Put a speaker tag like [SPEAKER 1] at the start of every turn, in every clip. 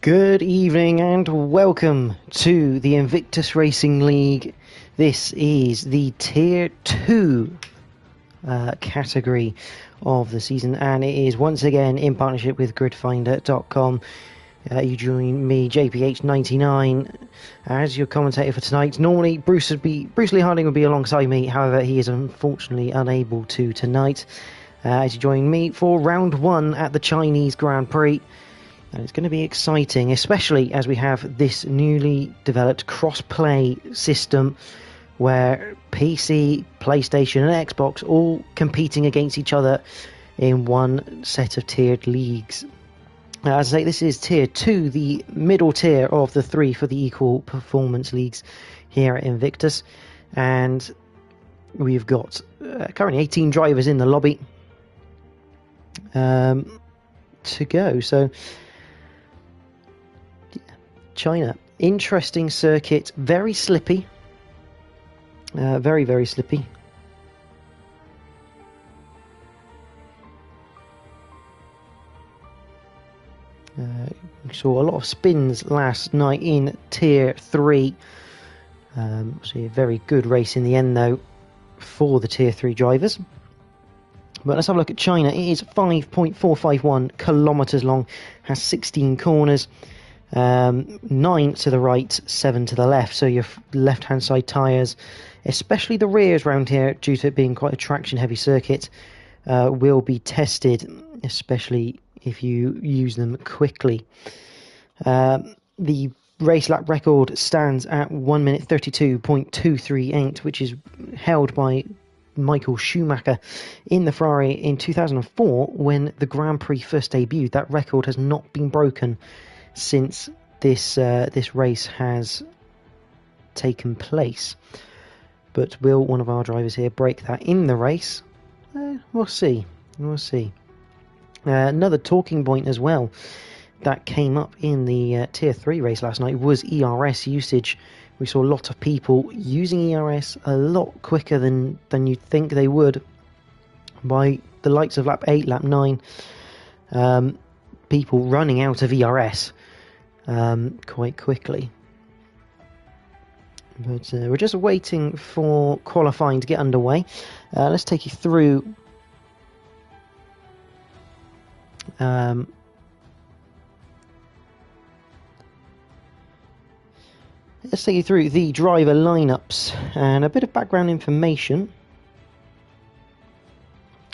[SPEAKER 1] Good evening and welcome to the Invictus Racing League. This is the Tier 2 category of the season, and it is once again in partnership with gridfinder.com. You join me, JPH99, as your commentator for tonight. Normally Bruce Lee Harding would be alongside me, however he is unfortunately unable to tonight, as you join me for round 1 at the Chinese Grand Prix. And it's going to be exciting, especially as we have this newly developed cross-play system where PC, PlayStation and Xbox all competing against each other in one set of tiered leagues. As I say, this is Tier 2, the middle tier of the 3 for the equal performance leagues here at Invictus. And we've got currently 18 drivers in the lobby to go. So China, interesting circuit, very slippy, very slippy. We saw a lot of spins last night in Tier 3. So a very good race in the end though for the Tier 3 drivers. But let's have a look at China. It is 5.451 kilometers long, has 16 corners. 9 to the right, 7 to the left, so your left-hand side tyres, especially the rears round here, due to it being quite a traction-heavy circuit, will be tested, especially if you use them quickly. The race lap record stands at 1 minute 32.238, which is held by Michael Schumacher in the Ferrari in 2004 when the Grand Prix first debuted. That record has not been broken since this race has taken place. But will one of our drivers here break that in the race? We'll see. Another talking point as well that came up in the Tier 3 race last night was ERS usage. We saw a lot of people using ERS a lot quicker than you'd think they would by the likes of lap 8, lap 9. People running out of ERS quite quickly. But we're just waiting for qualifying to get underway. Let's take you through the driver lineups and a bit of background information.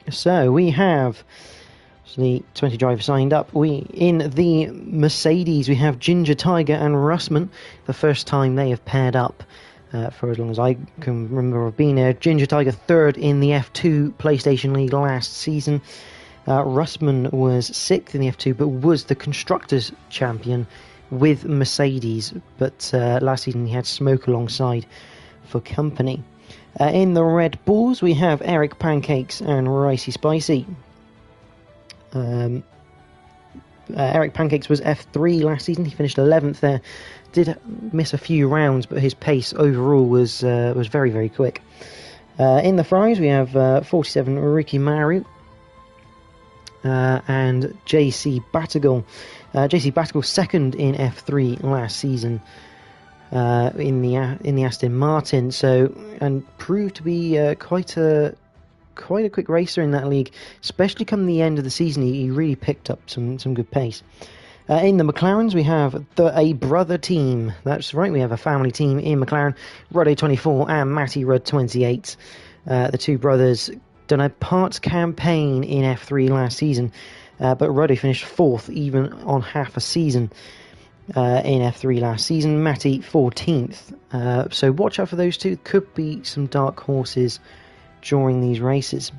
[SPEAKER 1] So we have the 20 drivers signed up. In the Mercedes, we have Ginger Tiger and Russman. The first time they have paired up for as long as I can remember of being there. Ginger Tiger third in the F2 PlayStation League last season. Russman was 6th in the F2, but was the Constructors' Champion with Mercedes. But last season he had Smoke alongside for company. In the Red Bulls, we have Eric Pancakes and Ricey Spicy. Eric Pancakes was F3 last season. He finished 11th there. Did miss a few rounds, but his pace overall was very quick. In the Ferraris, we have 47 Ricky Maru and JC Batagol. JC Batagol second in F3 last season in the Aston Martin. And proved to be quite a quick racer in that league, especially come the end of the season. He really picked up some good pace. In the McLarens, we have a brother team. That's right, we have a family team in McLaren. Ruddo 24 and Matty Rudd 28. The two brothers done a parts campaign in F3 last season, but Ruddo finished 4th even on half a season in F3 last season. Matty 14th. So watch out for those two. Could be some dark horses during these races.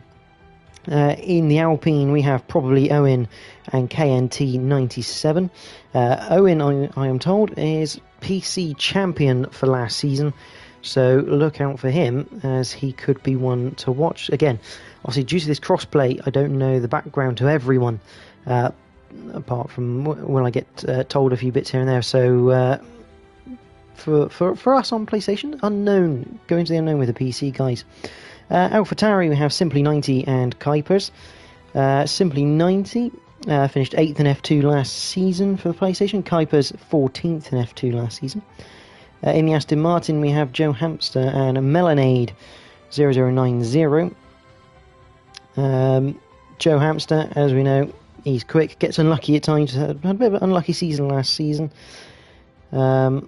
[SPEAKER 1] In the Alpine, we have probably Owen and KNT 97. Owen, I am told, is PC champion for last season, so look out for him, as he could be one to watch. Again, obviously due to this crossplay, I don't know the background to everyone, apart from when I get told a few bits here and there. So for us on PlayStation, unknown, going to the unknown with the PC guys. AlphaTauri, we have Simply 90 and Kuipers. Simply 90 finished 8th in F2 last season for the PlayStation. Kuiper's 14th in F2 last season. In the Aston Martin, we have Joe Hamster and Melanade 0090. Joe Hamster, as we know, he's quick, gets unlucky at times. Had a bit of an unlucky season last season. Funny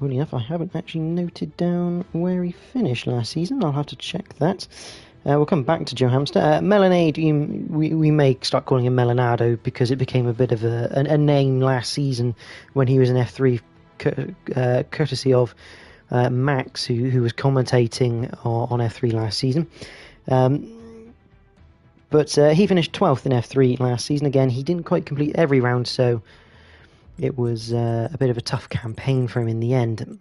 [SPEAKER 1] enough, I haven't actually noted down where he finished last season. I'll have to check that. We'll come back to Joe Hamster. Melanade, we may start calling him Melanado because it became a bit of a name last season when he was in F3, courtesy of Max, who was commentating on F3 last season. But he finished 12th in F3 last season. Again, he didn't quite complete every round, so it was a bit of a tough campaign for him in the end.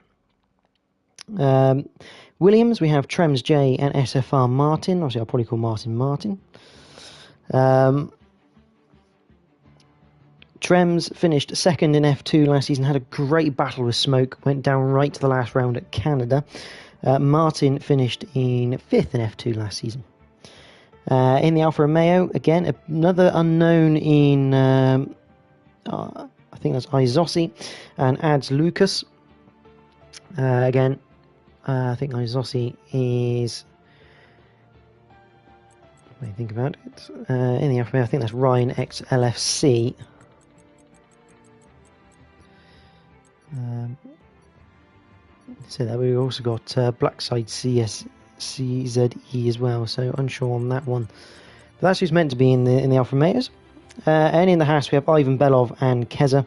[SPEAKER 1] Williams, we have Trems J and SFR Martin. Obviously, I'll probably call Martin Martin. Trems finished 2nd in F2 last season, had a great battle with Smoke, went down right to the last round at Canada. Martin finished in 5th in F2 last season. In the Alfa Romeo, again, another unknown in, I think that's Izossi and Ads Lucas. Again, I think Izossi is, let me think about it, in the Alfa Romeo, I think that's Ryan X LFC. So that we've also got Blackside CZE as well, so unsure on that one. But that's who's meant to be in the Alfa Romeos. And in the Haas we have Ivan Belov and Keza.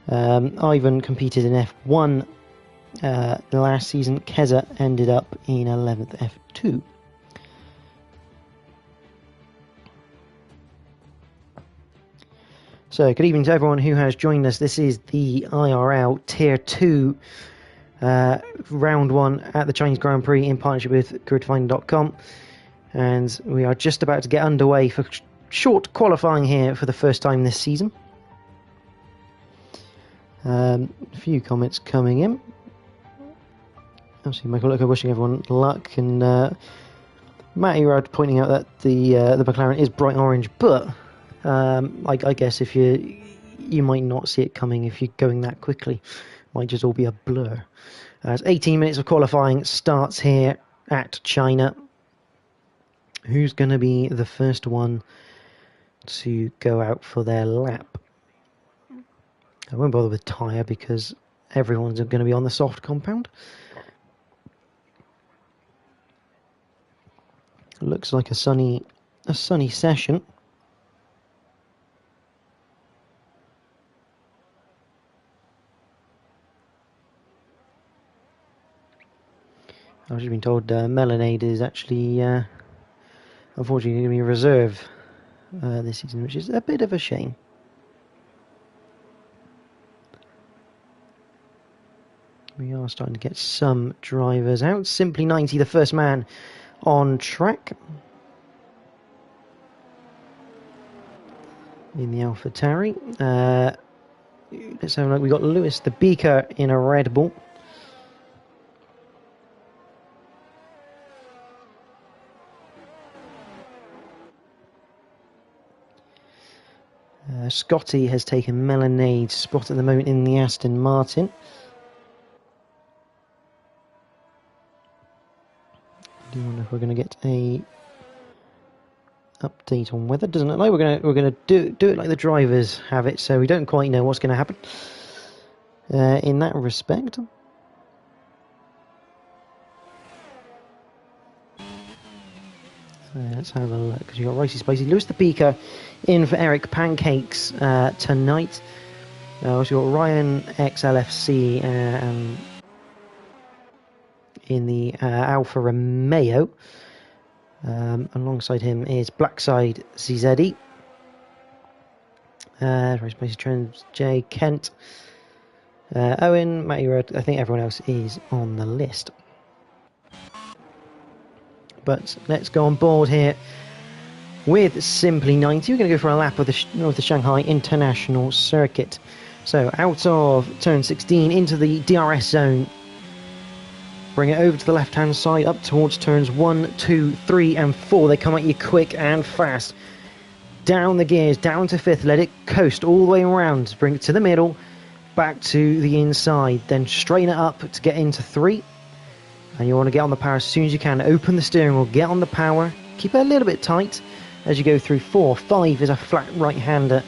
[SPEAKER 1] Ivan competed in F1 last season. Keza ended up in 11th F2. So, good evening to everyone who has joined us. This is the IRL Tier 2 Round 1 at the Chinese Grand Prix in partnership with GridFinder.com. And we are just about to get underway for short qualifying here for the first time this season. A few comments coming in. Obviously, Michael Looker wishing everyone luck, and Matty Rudd pointing out that the McLaren is bright orange, but I guess if you might not see it coming if you're going that quickly. Might just all be a blur. As 18 minutes of qualifying starts here at China. Who's going to be the first one to go out for their lap? I won't bother with tyre because everyone's going to be on the soft compound. Looks like a sunny session. I've just been told Melanade is actually, unfortunately, going to be a reserve this season, which is a bit of a shame. We are starting to get some drivers out. Simply 90, the first man on track in the AlphaTauri. Let's have a look. We got Lewis the Beaker in a Red Bull. Scotty has taken Melanade's spot at the moment in the Aston Martin. I do wonder if we're going to get a update on weather. Doesn't look like we're going to do it like the drivers have it, so we don't quite know what's going to happen in that respect. So let's have a look, because you've got Ricey Spicy. Lewis the Beaker in for Eric Pancakes tonight. Also got Ryan XLFC in the Alfa Romeo. Alongside him is Blackside CZE. Ricey Spicy, Trends J, Kent, Owen, Matty Rudd. I think everyone else is on the list. But let's go on board here with Simply 90. We're going to go for a lap of the Shanghai International Circuit. So out of turn 16 into the DRS zone. Bring it over to the left-hand side, up towards turns 1, 2, 3 and 4. They come at you quick and fast. down the gears, down to 5th, let it coast all the way around, bring it to the middle, back to the inside, then straighten it up to get into 3, and you want to get on the power as soon as you can. Open the steering wheel, get on the power, keep it a little bit tight as you go through 4. 5 is a flat right-hander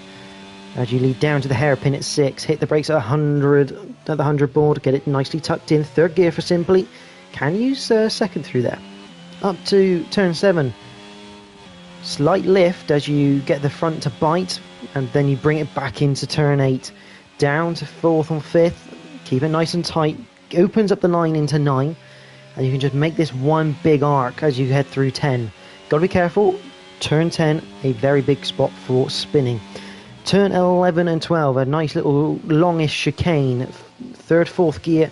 [SPEAKER 1] as you lead down to the hairpin at 6. Hit the brakes at 100 at the 100 board, get it nicely tucked in. 3rd gear for simply, can use 2nd through there. Up to turn 7, slight lift as you get the front to bite, and then you bring it back into turn 8. Down to 4th and 5th, keep it nice and tight, opens up the line into 9, and you can just make this one big arc as you head through 10. Got to be careful, turn 10, a very big spot for spinning. Turn 11 and 12, a nice little longish chicane, 3rd, 4th gear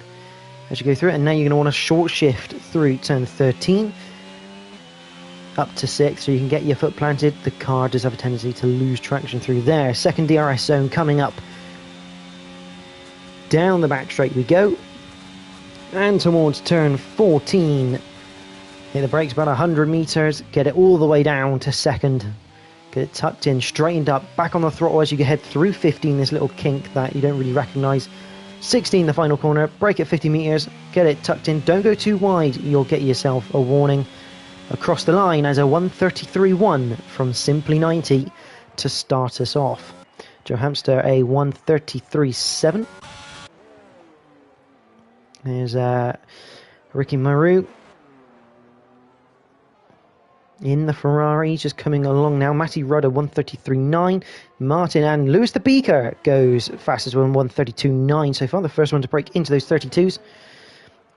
[SPEAKER 1] as you go through it, and now you're going to want to short shift through turn 13, up to 6, so you can get your foot planted. The car does have a tendency to lose traction through there. 2nd DRS zone coming up. Down the back straight we go, and towards turn 14. Hit the brakes about 100 meters, get it all the way down to 2nd. Get it tucked in, straightened up, back on the throttle as you head through 15, this little kink that you don't really recognise. 16, the final corner, brake at 50 meters, get it tucked in, don't go too wide, you'll get yourself a warning. Across the line as a 133.1 from Simply 90 to start us off. Joe Hamster a 133.7. There's Ricky Maru in the Ferrari, just coming along now. Matty Rudd a 133.9. Martin and Lewis the Beaker goes fastest one, 132.9 so far. The first one to break into those 32s.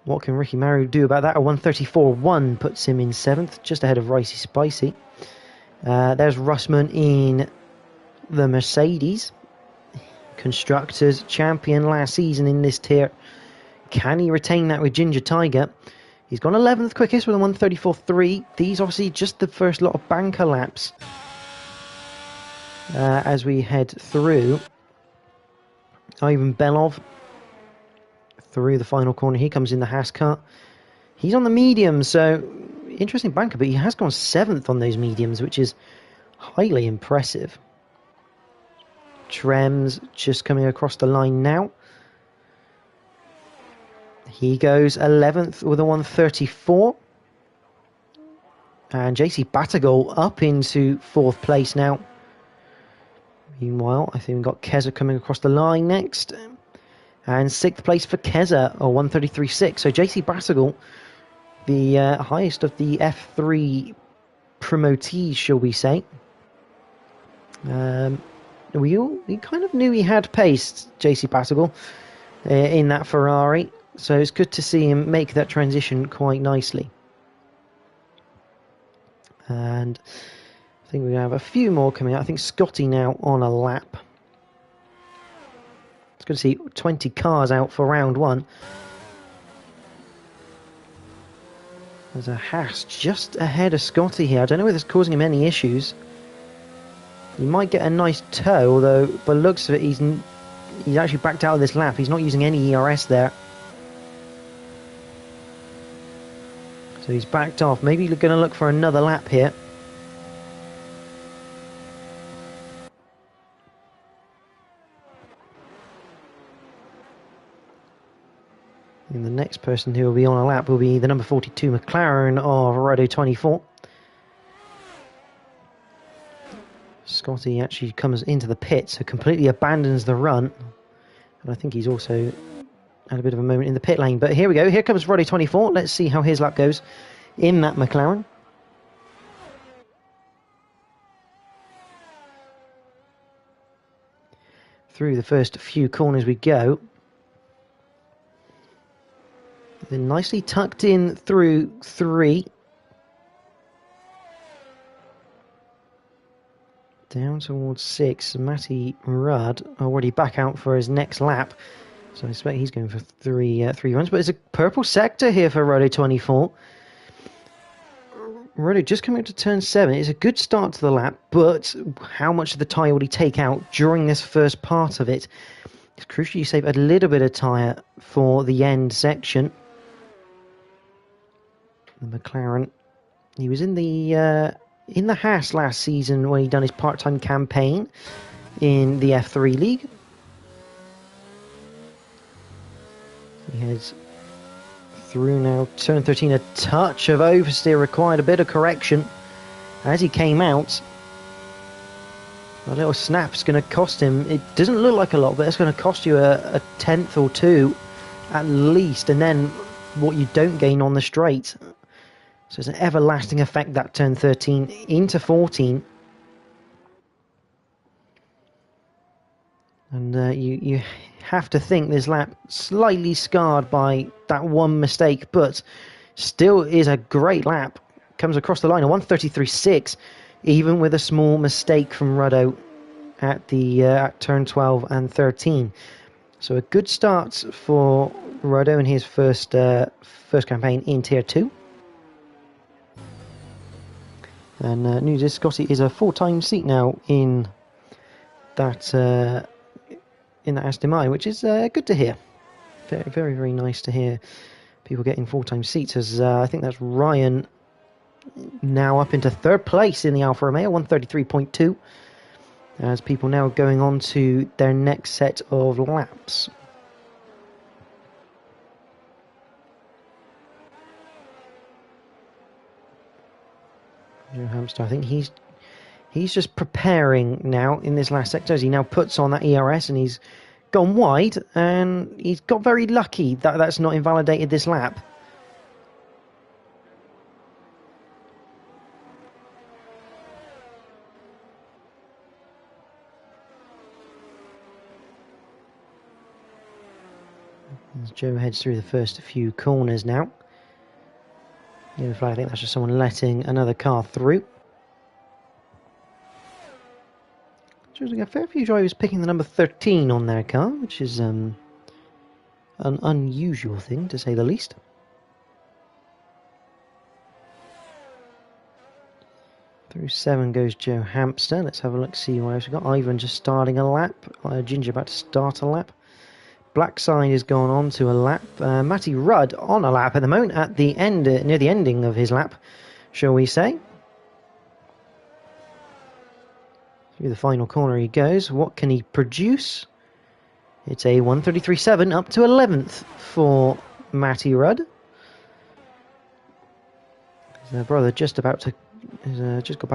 [SPEAKER 1] What can Ricky Maru do about that? A 134.1 puts him in 7th, just ahead of Ricey Spicy. There's Russman in the Mercedes. Constructors champion last season in this tier. Can he retain that with Ginger Tiger? He's gone 11th quickest with a 134.3. These obviously just the first lot of banker laps as we head through. Ivan Belov through the final corner. He comes in the Haas car. He's on the medium, so interesting banker, but he has gone 7th on those mediums, which is highly impressive. Trems just coming across the line now. He goes 11th with a 134. And JC Batagol up into 4th place now. Meanwhile, I think we've got Keza coming across the line next. And 6th place for Keza, a 133.6. So JC Batagol, the highest of the F3 promotees, shall we say. We kind of knew he had pace, JC Batagol, in that Ferrari. So it's good to see him make that transition quite nicely. And I think we're going to have a few more coming out. I think Scotty now on a lap. It's good to see 20 cars out for round 1. There's a Haas just ahead of Scotty here. I don't know whether it's causing him any issues. He might get a nice tow, although by the looks of it, he's actually backed out of this lap. He's not using any ERS there. So he's backed off. Maybe you're going to look for another lap here. And the next person who will be on a lap will be the number 42 McLaren of Rodo 24. Scotty actually comes into the pit, so completely abandons the run. And I think he's also had a bit of a moment in the pit lane. But here we go. Here comes Roddy 24. Let's see how his lap goes in that McLaren. Through the first few corners we go. Then nicely tucked in through 3. Down towards 6. Matty Rudd already back out for his next lap. So I expect he's going for three runs. But it's a purple sector here for Rodo 24. Rodo just coming up to turn 7. It's a good start to the lap, but how much of the tyre will he take out during this first part of it? It's crucial you save a little bit of tyre for the end section. The McLaren, he was in the in the Haas last season when he done his part-time campaign in the F3 League. He heads through now, turn 13, a touch of oversteer required, a bit of correction as he came out. A little snap's going to cost him. It doesn't look like a lot, but it's going to cost you a tenth or two at least, and then what you don't gain on the straight. So it's an everlasting effect, that turn 13 into 14. And you have to think this lap slightly scarred by that one mistake, but still is a great lap. Comes across the line at 1:33.6, even with a small mistake from Ruddo at the at turn 12 and 13. So a good start for Ruddo in his first campaign in Tier 2. And news is Scotty is a full-time seat now in that Aston Martin, which is good to hear. Very, very, very nice to hear people getting full-time seats, as I think that's Ryan now up into third place in the Alfa Romeo, 1:33.2, as people now going on to their next set of laps. Joe Hamster, I think he's just preparing now in this last sector as he now puts on that ERS, and he's gone wide, and he's got very lucky that that's not invalidated this lap. As Joe heads through the first few corners now. I think that's just someone letting another car through. A fair few drivers picking the number 13 on their car, which is an unusual thing, to say the least. Through 7 goes Joe Hamster. Let's have a look, see what else we've got. Ivan just starting a lap. Ginger about to start a lap. Blackside has gone on to a lap. Matty Rudd on a lap at the moment, at the end, near the ending of his lap, shall we say. Through the final corner he goes. What can he produce? It's a 1:33.7, up to 11th for Matty Rudd. His brother just got back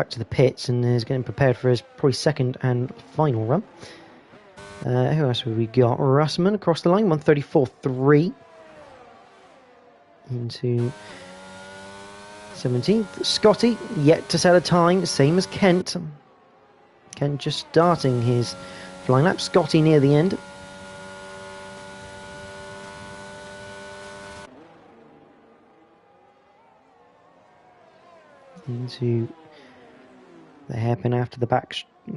[SPEAKER 1] to the pits and is getting prepared for his probably second and final run. Who else have we got? Russman across the line, 1:34.3 into 17th. Scotty yet to set a time, same as Kent. Kent just starting his flying lap. Scotty near the end. Into the hairpin after the back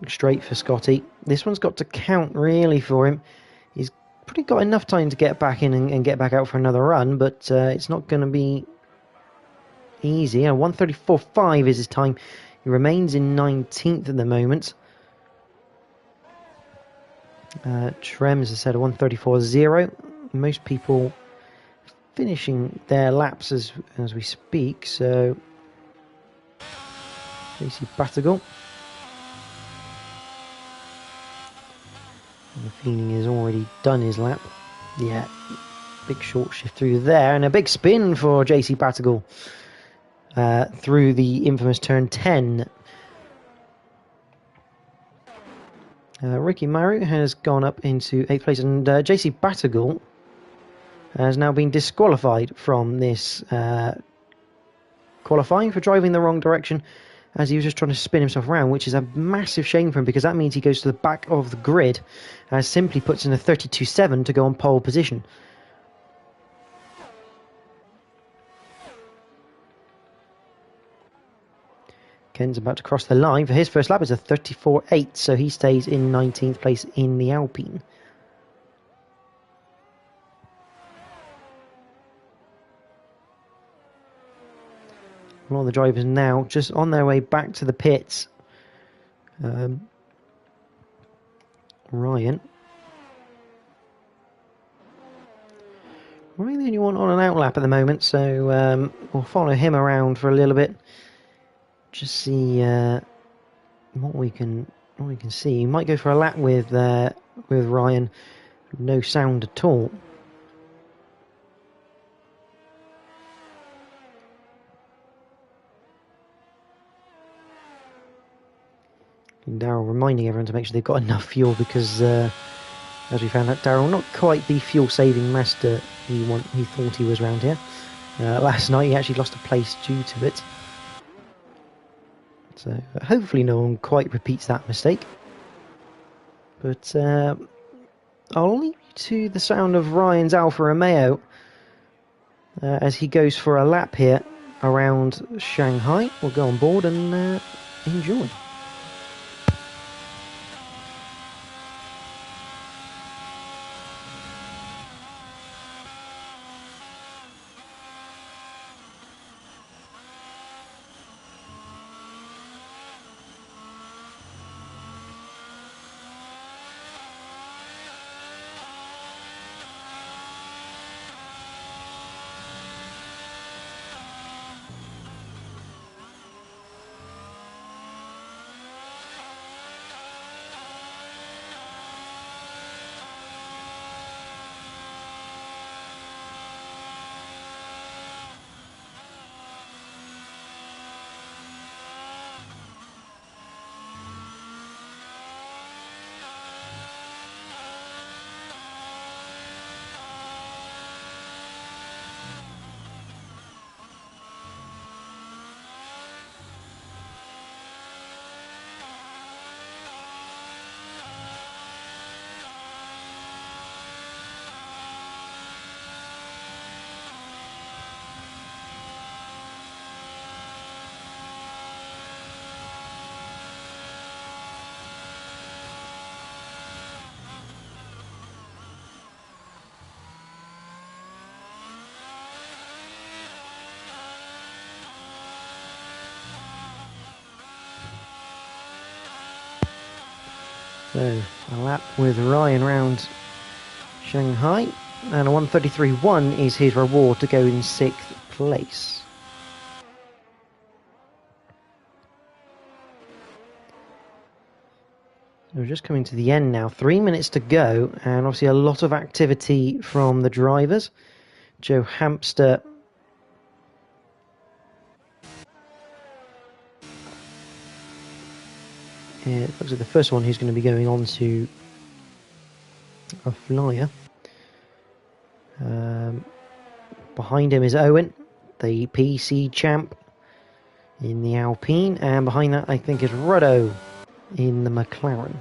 [SPEAKER 1] straight for Scotty. This one's got to count really for him. He's pretty got enough time to get back in and get back out for another run, but it's not going to be easy. 1:34.5 is his time. He remains in 19th at the moment. Trems has said a 1:34.0. Most people finishing their laps as we speak. So JC Battigal. The feeling has already done his lap. Yeah, big short shift through there, and a big spin for JC Battigal through the infamous turn 10. Ricky Maru has gone up into 8th place, and JC Battigal has now been disqualified from this qualifying for driving the wrong direction, as he was just trying to spin himself around, which is a massive shame for him, because that means he goes to the back of the grid, as simply puts in a 32.7 to go on pole position. Ken's about to cross the line for his first lap. It's a 34.8, so he stays in 19th place in the Alpine. A lot of the drivers now just on their way back to the pits. Ryan the only one on an out lap at the moment, so we'll follow him around for a little bit. just see what we can see. He might go for a lap with Ryan. No sound at all. And Daryl reminding everyone to make sure they've got enough fuel because, as we found out, Daryl not quite the fuel-saving master he thought he was around here. Last night he actually lost a place due to it. So hopefully no one quite repeats that mistake. But I'll leave you to the sound of Ryan's Alfa Romeo as he goes for a lap here around Shanghai. We'll go on board and enjoy. So, a lap with Ryan round Shanghai, and a 1:33.1 is his reward to go in 6th place. So we're just coming to the end now, 3 minutes to go, and obviously a lot of activity from the drivers. Joe Hamster it looks like the first one who's going to be going on to a flyer. Behind him is Owen, the PC champ in the Alpine, and behind that I think is Ruddo in the McLaren.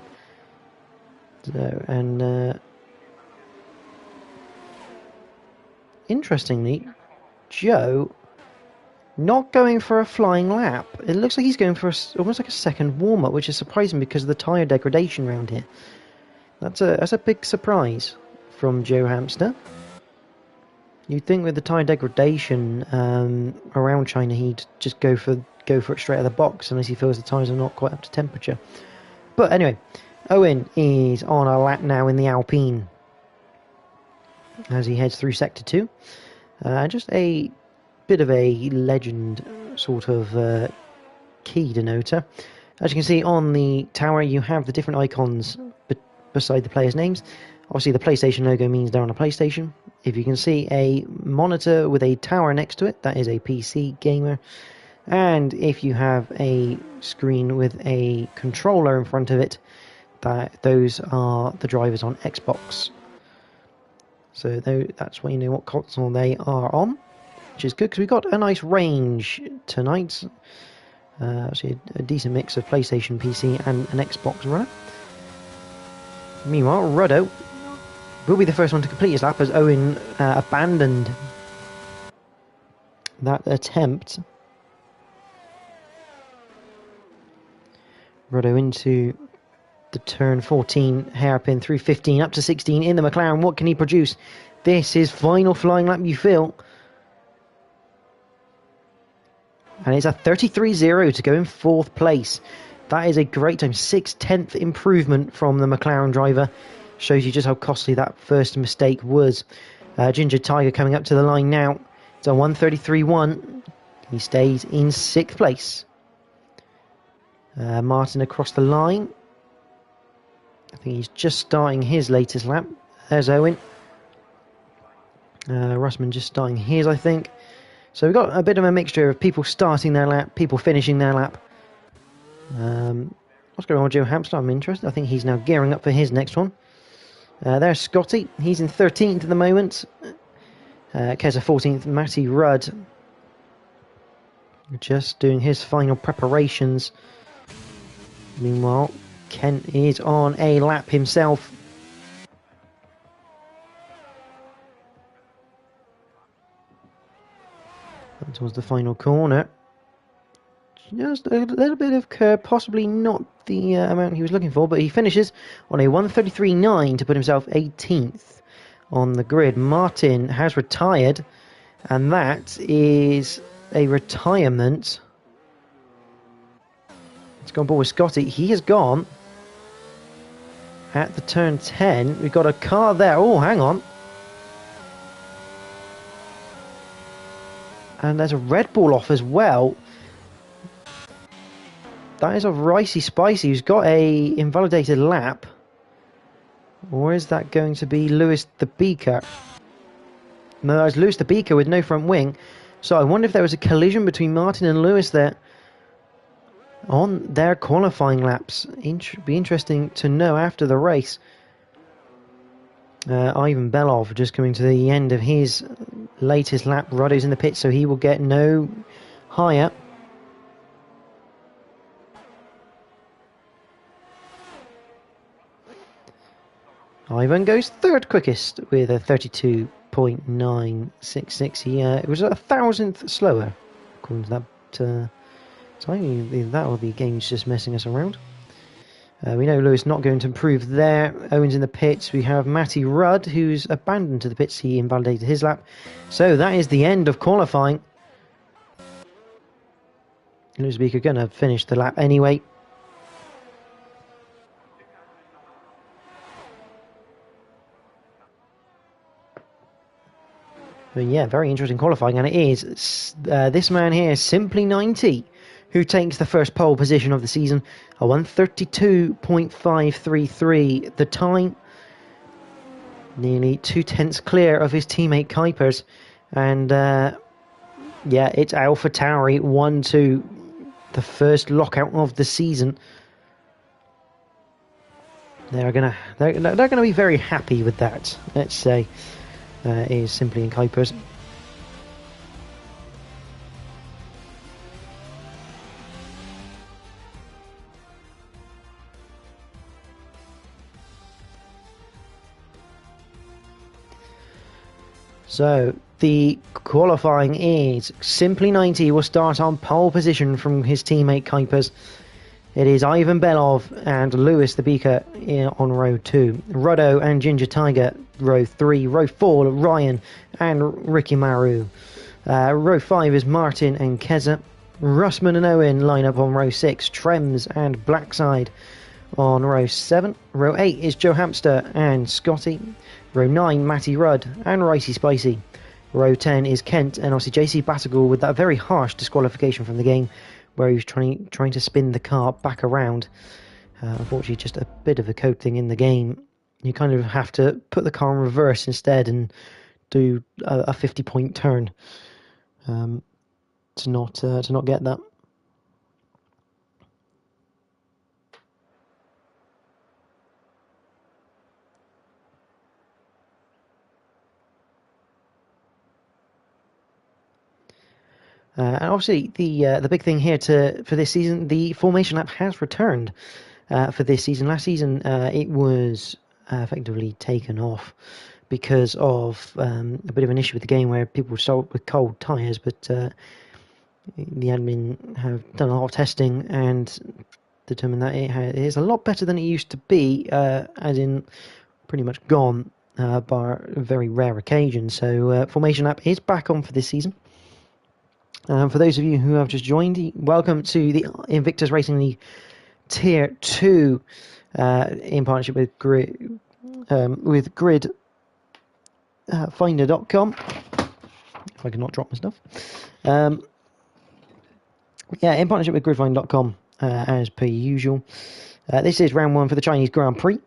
[SPEAKER 1] So, and interestingly, Joe not going for a flying lap. It looks like he's going for almost like a second warm-up, which is surprising because of the tyre degradation around here. That's a big surprise from Joe Hamster. You'd think with the tyre degradation around China, he'd just go for it straight out of the box unless he feels the tyres are not quite up to temperature. But anyway, Owen is on a lap now in the Alpine as he heads through Sector 2. Just a bit of a legend sort of key denoter. As you can see on the tower, you have the different icons beside the players' names. Obviously the PlayStation logo means they're on a PlayStation. If you can see a monitor with a tower next to it, that is a PC gamer. And if you have a screen with a controller in front of it, those are the drivers on Xbox. So that's why you know what console they are on, which is good because we've got a nice range tonight. Actually a decent mix of PlayStation, PC and an Xbox runner. Meanwhile, Ruddo will be the first one to complete his lap as Owen abandoned that attempt. Ruddo into the turn 14 hairpin through 15 up to 16 in the McLaren. What can he produce? This is final flying lap, you feel. And it's a 33.0 to go in 4th place. That is a great time. 6/10th improvement from the McLaren driver. Shows you just how costly that first mistake was. Ginger Tiger coming up to the line now. It's a 1:33.1. He stays in 6th place. Martin across the line. I think he's just starting his latest lap. There's Owen. Russman just starting his, I think. So we've got a bit of a mixture of people starting their lap, people finishing their lap. What's going on with Joe Hamster? I'm interested. I think he's now gearing up for his next one. There's Scotty. He's in 13th at the moment. Keza 14th. Matty Rudd just doing his final preparations. Meanwhile, Kent is on a lap himself. Towards the final corner. Just a little bit of curb, possibly not the amount he was looking for, but he finishes on a 1:33.9 to put himself 18th on the grid. Martin has retired, and that is a retirement. It's gone ball with Scotty. He has gone at the turn 10. We've got a car there. Oh, hang on. And there's a Red Bull off as well. That is of Ricey Spicy, who's got a invalidated lap. Or is that going to be Lewis the Beaker? No, that's Lewis the Beaker with no front wing. So I wonder if there was a collision between Martin and Lewis there on their qualifying laps. Be interesting to know after the race. Ivan Belov just coming to the end of his latest lap. Roddo's in the pit, so he will get no higher. Ivan goes third quickest with a 32.966. He it was a thousandth slower according to that time. That will be games just messing us around. We know Lewis not going to improve there. Owen's in the pits. We have Matty Rudd, who's abandoned to the pits. He invalidated his lap. So that is the end of qualifying. Lewis Beaker going to finish the lap anyway. But yeah, very interesting qualifying. And it is this man here, Simply90, who takes the first pole position of the season, a 1:32.533. The time, nearly 2/10 clear of his teammate Kuipers. And yeah, it's AlphaTauri 1-2, the first lockout of the season. They're gonna be very happy with that. Let's say is Simply and Kuipers. So the qualifying is Simply90 will start on pole position from his teammate Kuipers. It is Ivan Belov and Lewis the Beaker on row 2. Roddo and Ginger Tiger, row 3. Row 4, Ryan and Ricky Maru. Row 5 is Martin and Keza. Russman and Owen line up on row 6. Trems and Blackside on row 7. Row 8 is Joe Hamster and Scotty. Row 9, Matty Rudd and Ricey Spicy. Row 10 is Kent and obviously JC Battigal with that very harsh disqualification from the game, where he was trying to spin the car back around. Unfortunately, just a bit of a code thing in the game. You kind of have to put the car in reverse instead and do a 50-point turn to not get that. And obviously, the big thing here for this season, the formation lap has returned for this season. Last season, it was effectively taken off because of a bit of an issue with the game where people were sold with cold tyres, but the admin have done a lot of testing and determined that it is a lot better than it used to be, as in pretty much gone, bar very rare occasions. So formation lap is back on for this season. For those of you who have just joined, welcome to the Invictus Racing League Tier 2 in partnership with gridfinder.com. If I can not drop my stuff. Yeah, in partnership with gridfinder.com. as per usual. This is round 1 for the Chinese Grand Prix.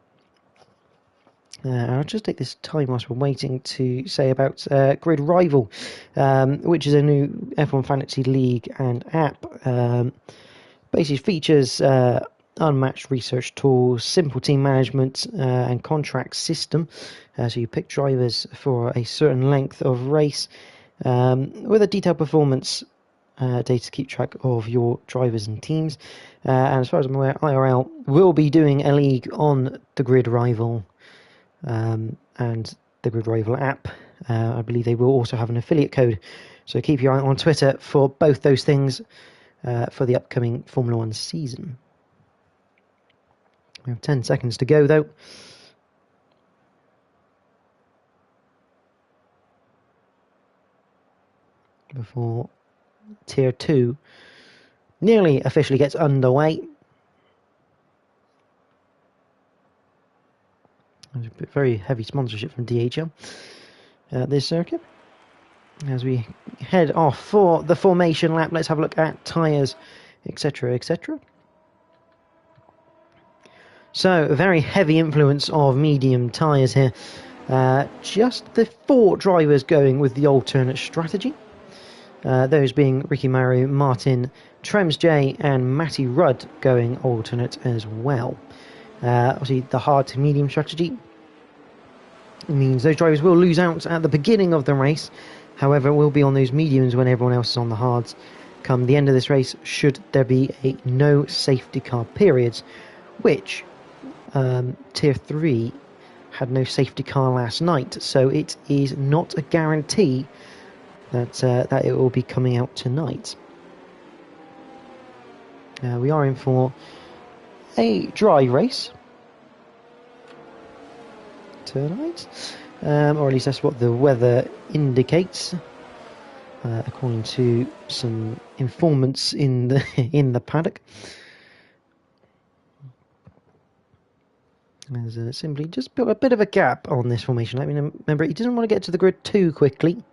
[SPEAKER 1] I'll just take this time whilst we're waiting to say about Grid Rival, which is a new F1 Fantasy League and app. Basically features unmatched research tools, simple team management and contract system. So you pick drivers for a certain length of race with a detailed performance data to keep track of your drivers and teams. And as far as I'm aware, IRL will be doing a league on the Grid Rival and the Grid Rival app. I believe they will also have an affiliate code, so keep your eye on Twitter for both those things for the upcoming Formula 1 season. We have 10 seconds to go though. Before Tier 2 nearly officially gets underway. There's a very heavy sponsorship from DHL this circuit. As we head off for the formation lap, let's have a look at tyres, etc, etc. So, a very heavy influence of medium tyres here. Just the 4 drivers going with the alternate strategy. Those being Ricky Maru, Martin, Trems J and Matty Rudd going alternate as well. Obviously the hard to medium strategy means those drivers will lose out at the beginning of the race. However, will be on those mediums when everyone else is on the hards come the end of this race, should there be a no safety car periods, which Tier 3 had no safety car last night, so it is not a guarantee that that it will be coming out tonight. We are in for a dry race tonight, or at least that's what the weather indicates, according to some informants in the paddock. There's simply just a bit of a gap on this formation. Let me remember, he doesn't want to get to the grid too quickly,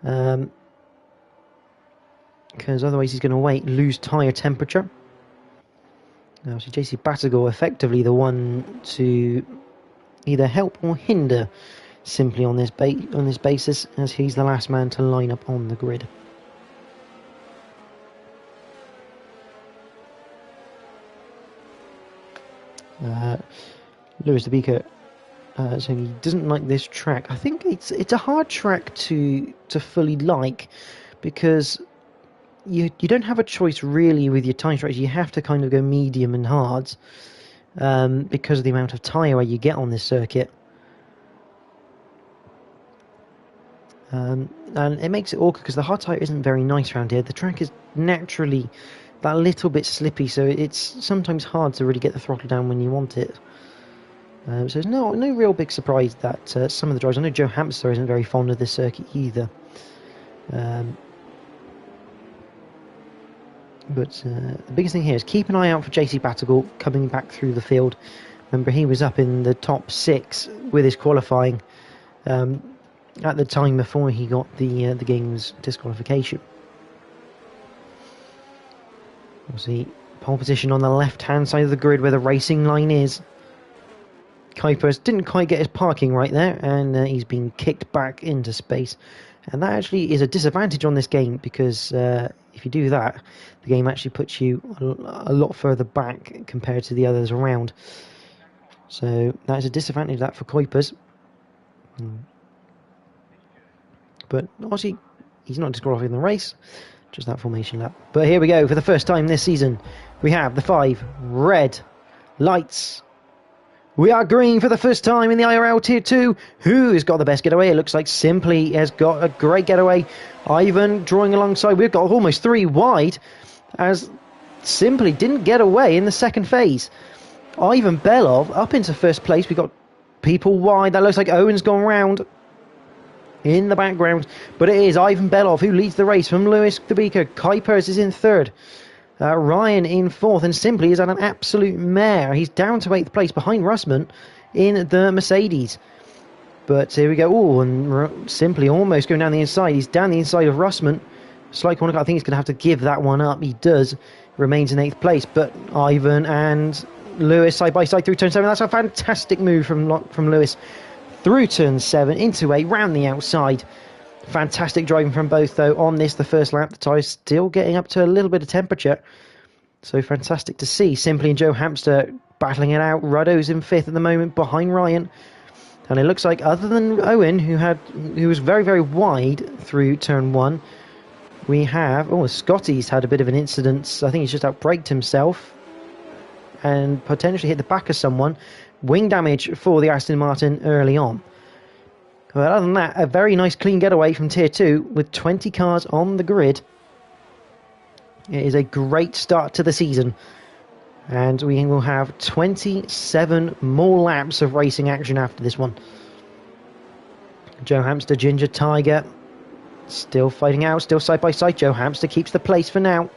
[SPEAKER 1] because otherwise he's going to lose tyre temperature. Now, so JC Batagor effectively the one to either help or hinder simply on this basis, as he's the last man to line up on the grid. Lewis DeBeeker saying he doesn't like this track. I think it's a hard track to fully like, because you don't have a choice really with your time strategy. You have to kind of go medium and hards because of the amount of tyre wear you get on this circuit. And it makes it awkward because the hard tyre isn't very nice around here. The track is naturally that little bit slippy, so it's sometimes hard to really get the throttle down when you want it. So there's no real big surprise that some of the drivers, I know Joe Hamster isn't very fond of this circuit either. But the biggest thing here is keep an eye out for JC Batagor coming back through the field. Remember, he was up in the top 6 with his qualifying at the time before he got the game's disqualification. Obviously, pole position on the left-hand side of the grid where the racing line is. Kuipers didn't quite get his parking right there, and he's been kicked back into space. And that actually is a disadvantage on this game, because if you do that, the game actually puts you a lot further back compared to the others around. So that is a disadvantage that for Kuipers. But obviously, he's not disqualified in the race, just that formation lap. But here we go, for the first time this season, we have the 5 red lights. We are green for the first time in the IRL Tier 2. Who has got the best getaway? It looks like Simply has got a great getaway. Ivan drawing alongside. We've got almost 3 wide, as Simply didn't get away in the second phase. Ivan Belov up into first place. We've got people wide. That looks like Owen's gone round in the background. But it is Ivan Belov who leads the race from Lewis DeBeeker. Kuipers is in third. Ryan in 4th, and Simply is at an absolute mare. He's down to 8th place behind Russman in the Mercedes. But here we go. Oh, and Simply almost going down the inside. He's down the inside of Russman. Slight corner cut. I think he's going to have to give that one up. He does. Remains in 8th place. But Ivan and Lewis side by side through turn 7. That's a fantastic move from Lewis. Through turn 7, into 8, round the outside. Fantastic driving from both, though, on this, the first lap. The tyres still getting up to a little bit of temperature. So fantastic to see. Simply and Joe Hamster battling it out. Ruddo's in 5th at the moment, behind Ryan. And it looks like, other than Owen, who was very, very wide through turn 1, we have... Oh, Scotty's had a bit of an incident. I think he's just outbraked himself and potentially hit the back of someone. Wing damage for the Aston Martin early on. But other than that, a very nice clean getaway from Tier 2 with 20 cars on the grid. It is a great start to the season. And we will have 27 more laps of racing action after this one. Joe Hamster, Ginger Tiger, still fighting out, still side by side. Joe Hamster keeps the place for now.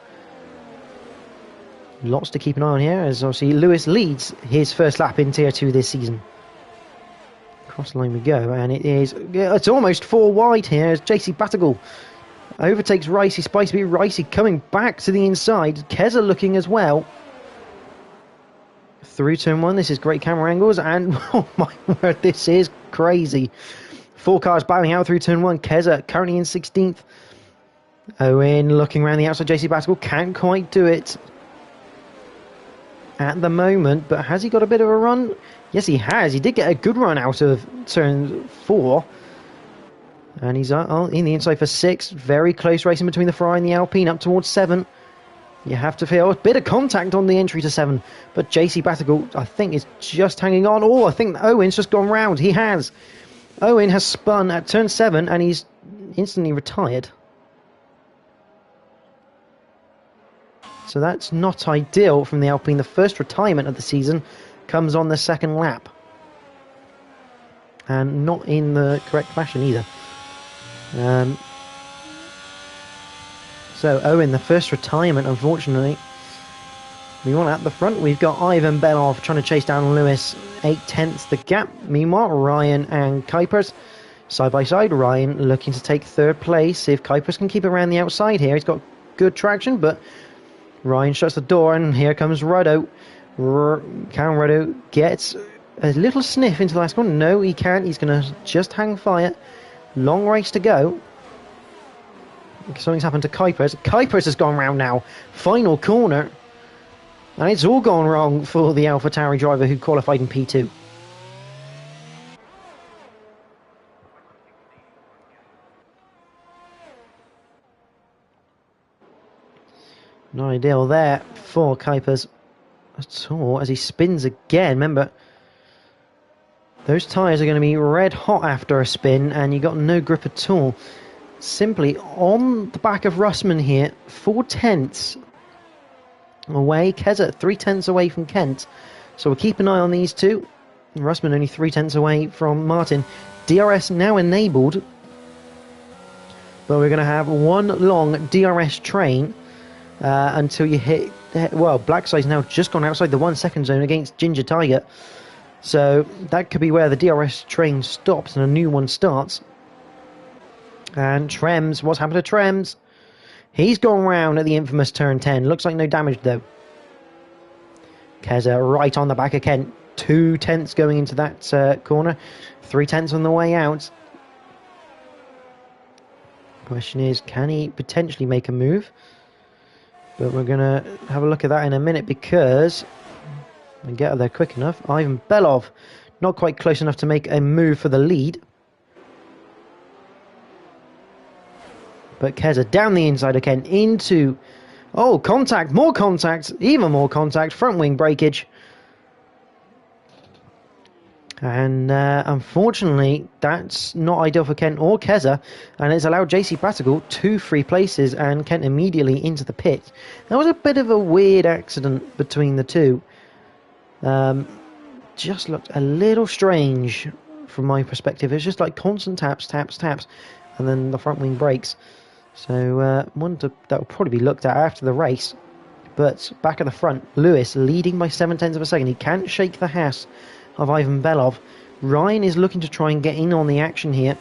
[SPEAKER 1] Lots to keep an eye on here, as obviously Lewis leads his first lap in Tier 2 this season. Across the line we go, and it's almost 4 wide here as JC Battigal overtakes Ricey. Spicy Beat Ricey coming back to the inside. Keza looking as well. Through turn 1, this is great camera angles, and oh my word, this is crazy. 4 cars bowing out through turn 1. Keza currently in 16th. Owen looking around the outside. JC Battigal can't quite do it at the moment, but has he got a bit of a run? Yes, he has. He did get a good run out of turn 4. And he's in the inside for 6. Very close racing between the Ferrari and the Alpine up towards 7. You have to feel a bit of contact on the entry to 7. But JC Battigal, I think, is just hanging on. Oh, I think Owen's just gone round. He has. Owen has spun at turn 7 and he's instantly retired. So that's not ideal from the Alpine. The first retirement of the season comes on the second lap. And not in the correct fashion either. So Owen, the first retirement, unfortunately. We want at the front. We've got Ivan Belov trying to chase down Lewis. 8/10 the gap. Meanwhile, Ryan and Kuipers side by side. Ryan looking to take 3rd place. See if Kuipers can keep around the outside here. He's got good traction, but Ryan shuts the door, and here comes Ruddo. Can Ruddo gets a little sniff into the last corner? No, he can't. He's going to just hang fire. Long race to go. Something's happened to Kuipers. Kuipers has gone round now. Final corner. And it's all gone wrong for the AlphaTauri driver who qualified in P2. Not ideal there for Kuipers at all as he spins again. Remember, those tyres are going to be red hot after a spin and you got no grip at all. Simply on the back of Russman here, 4/10 away. Keza 3/10 away from Kent. So we'll keep an eye on these two. Russman only 3/10 away from Martin. DRS now enabled. But we're going to have one long DRS train until you hit... Well, Blackside's now just gone outside the 1 second zone against Ginger Tiger. So that could be where the DRS train stops and a new one starts. And Trems, what's happened to Trems? He's gone round at the infamous turn 10. Looks like no damage though. Keza right on the back of Kent. 2/10 going into that corner. 3/10 on the way out. Question is, can he potentially make a move? But we're going to have a look at that in a minute because we get there quick enough. Ivan Belov not quite close enough to make a move for the lead. But Keza down the inside again into... Oh, contact! More contact! Even more contact! Front wing breakage. And unfortunately, that's not ideal for Kent or Keza. And it's allowed JC Battigal 2 free places and Kent immediately into the pit. That was a bit of a weird accident between the two. Just looked a little strange from my perspective. It's just like constant taps, taps, taps. And then the front wing breaks. So that will probably be looked at after the race. But back at the front, Lewis leading by 7/10 of a second. He can't shake the Haas of Ivan Belov. Ryan is looking to try and get in on the action here.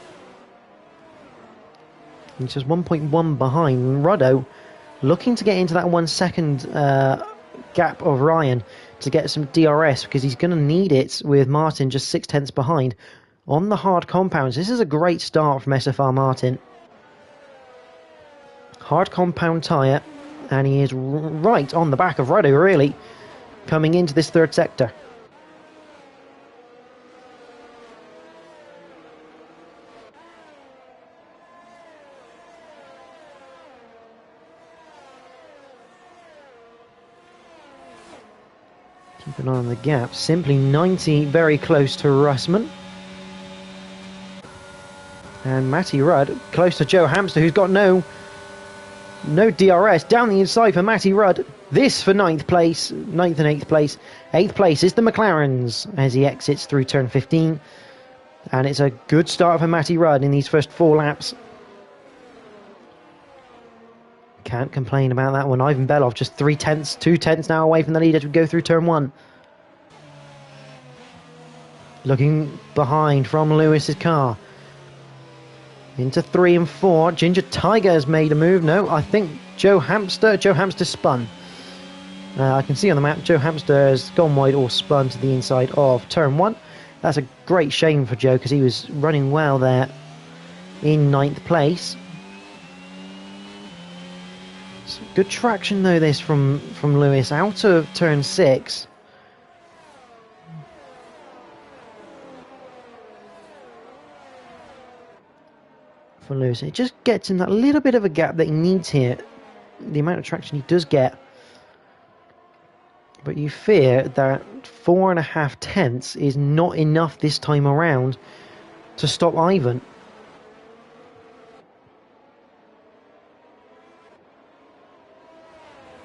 [SPEAKER 1] He's just 1.1 behind. Ruddo looking to get into that 1 second gap of Ryan to get some DRS, because he's going to need it with Martin just 0.6 behind on the hard compounds. This is a great start from SFR Martin. Hard compound tyre, and he is right on the back of Ruddo, really, coming into this third sector. Keep an eye on the gap. Simply 90, very close to Russman. And Matty Rudd close to Joe Hamster, who's got no DRS. Down the inside for Matty Rudd. This for 9th place, 9th and 8th place. 8th place is the McLarens as he exits through turn 15. And it's a good start for Matty Rudd in these first 4 laps. Can't complain about that one. Ivan Belov just 0.3, 2/10 now away from the lead as we go through turn 1. Looking behind from Lewis's car. Into 3 and 4. Ginger Tiger has made a move. No, I think Joe Hamster spun. I can see on the map Joe Hamster has gone wide or spun to the inside of turn 1. That's a great shame for Joe, because he was running well there in 9th place. Good traction though this from Lewis out of turn 6. For Lewis, it just gets him that little bit of a gap that he needs here. The amount of traction he does get. But you fear that 4.5 tenths is not enough this time around to stop Ivan.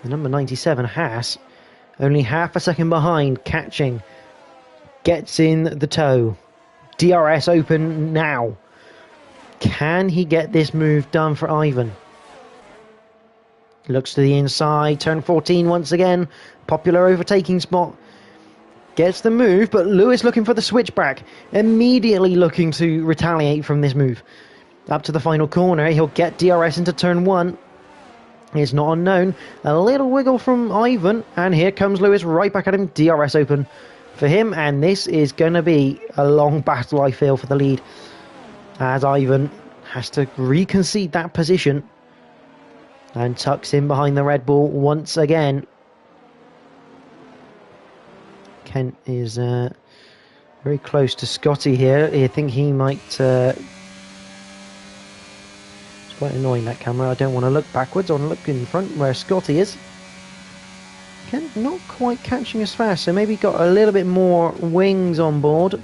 [SPEAKER 1] The number 97, Haas, only half a second behind, catching, gets in the toe. DRS open now. Can he get this move done for Ivan? Looks to the inside, turn 14 once again, popular overtaking spot. Gets the move, but Lewis looking for the switchback, immediately looking to retaliate from this move. Up to the final corner, he'll get DRS into turn 1. It's not unknown. A little wiggle from Ivan, and here comes Lewis right back at him. DRS open for him, and this is going to be a long battle, I feel, for the lead, as Ivan has to reconcede that position and tucks in behind the Red Bull once again. Kent is very close to Scotty here. I think he might... It's quite annoying, that camera. I don't want to look backwards. I want to look in front where Scotty is. Kent not quite catching as fast, so maybe got a little bit more wings on board.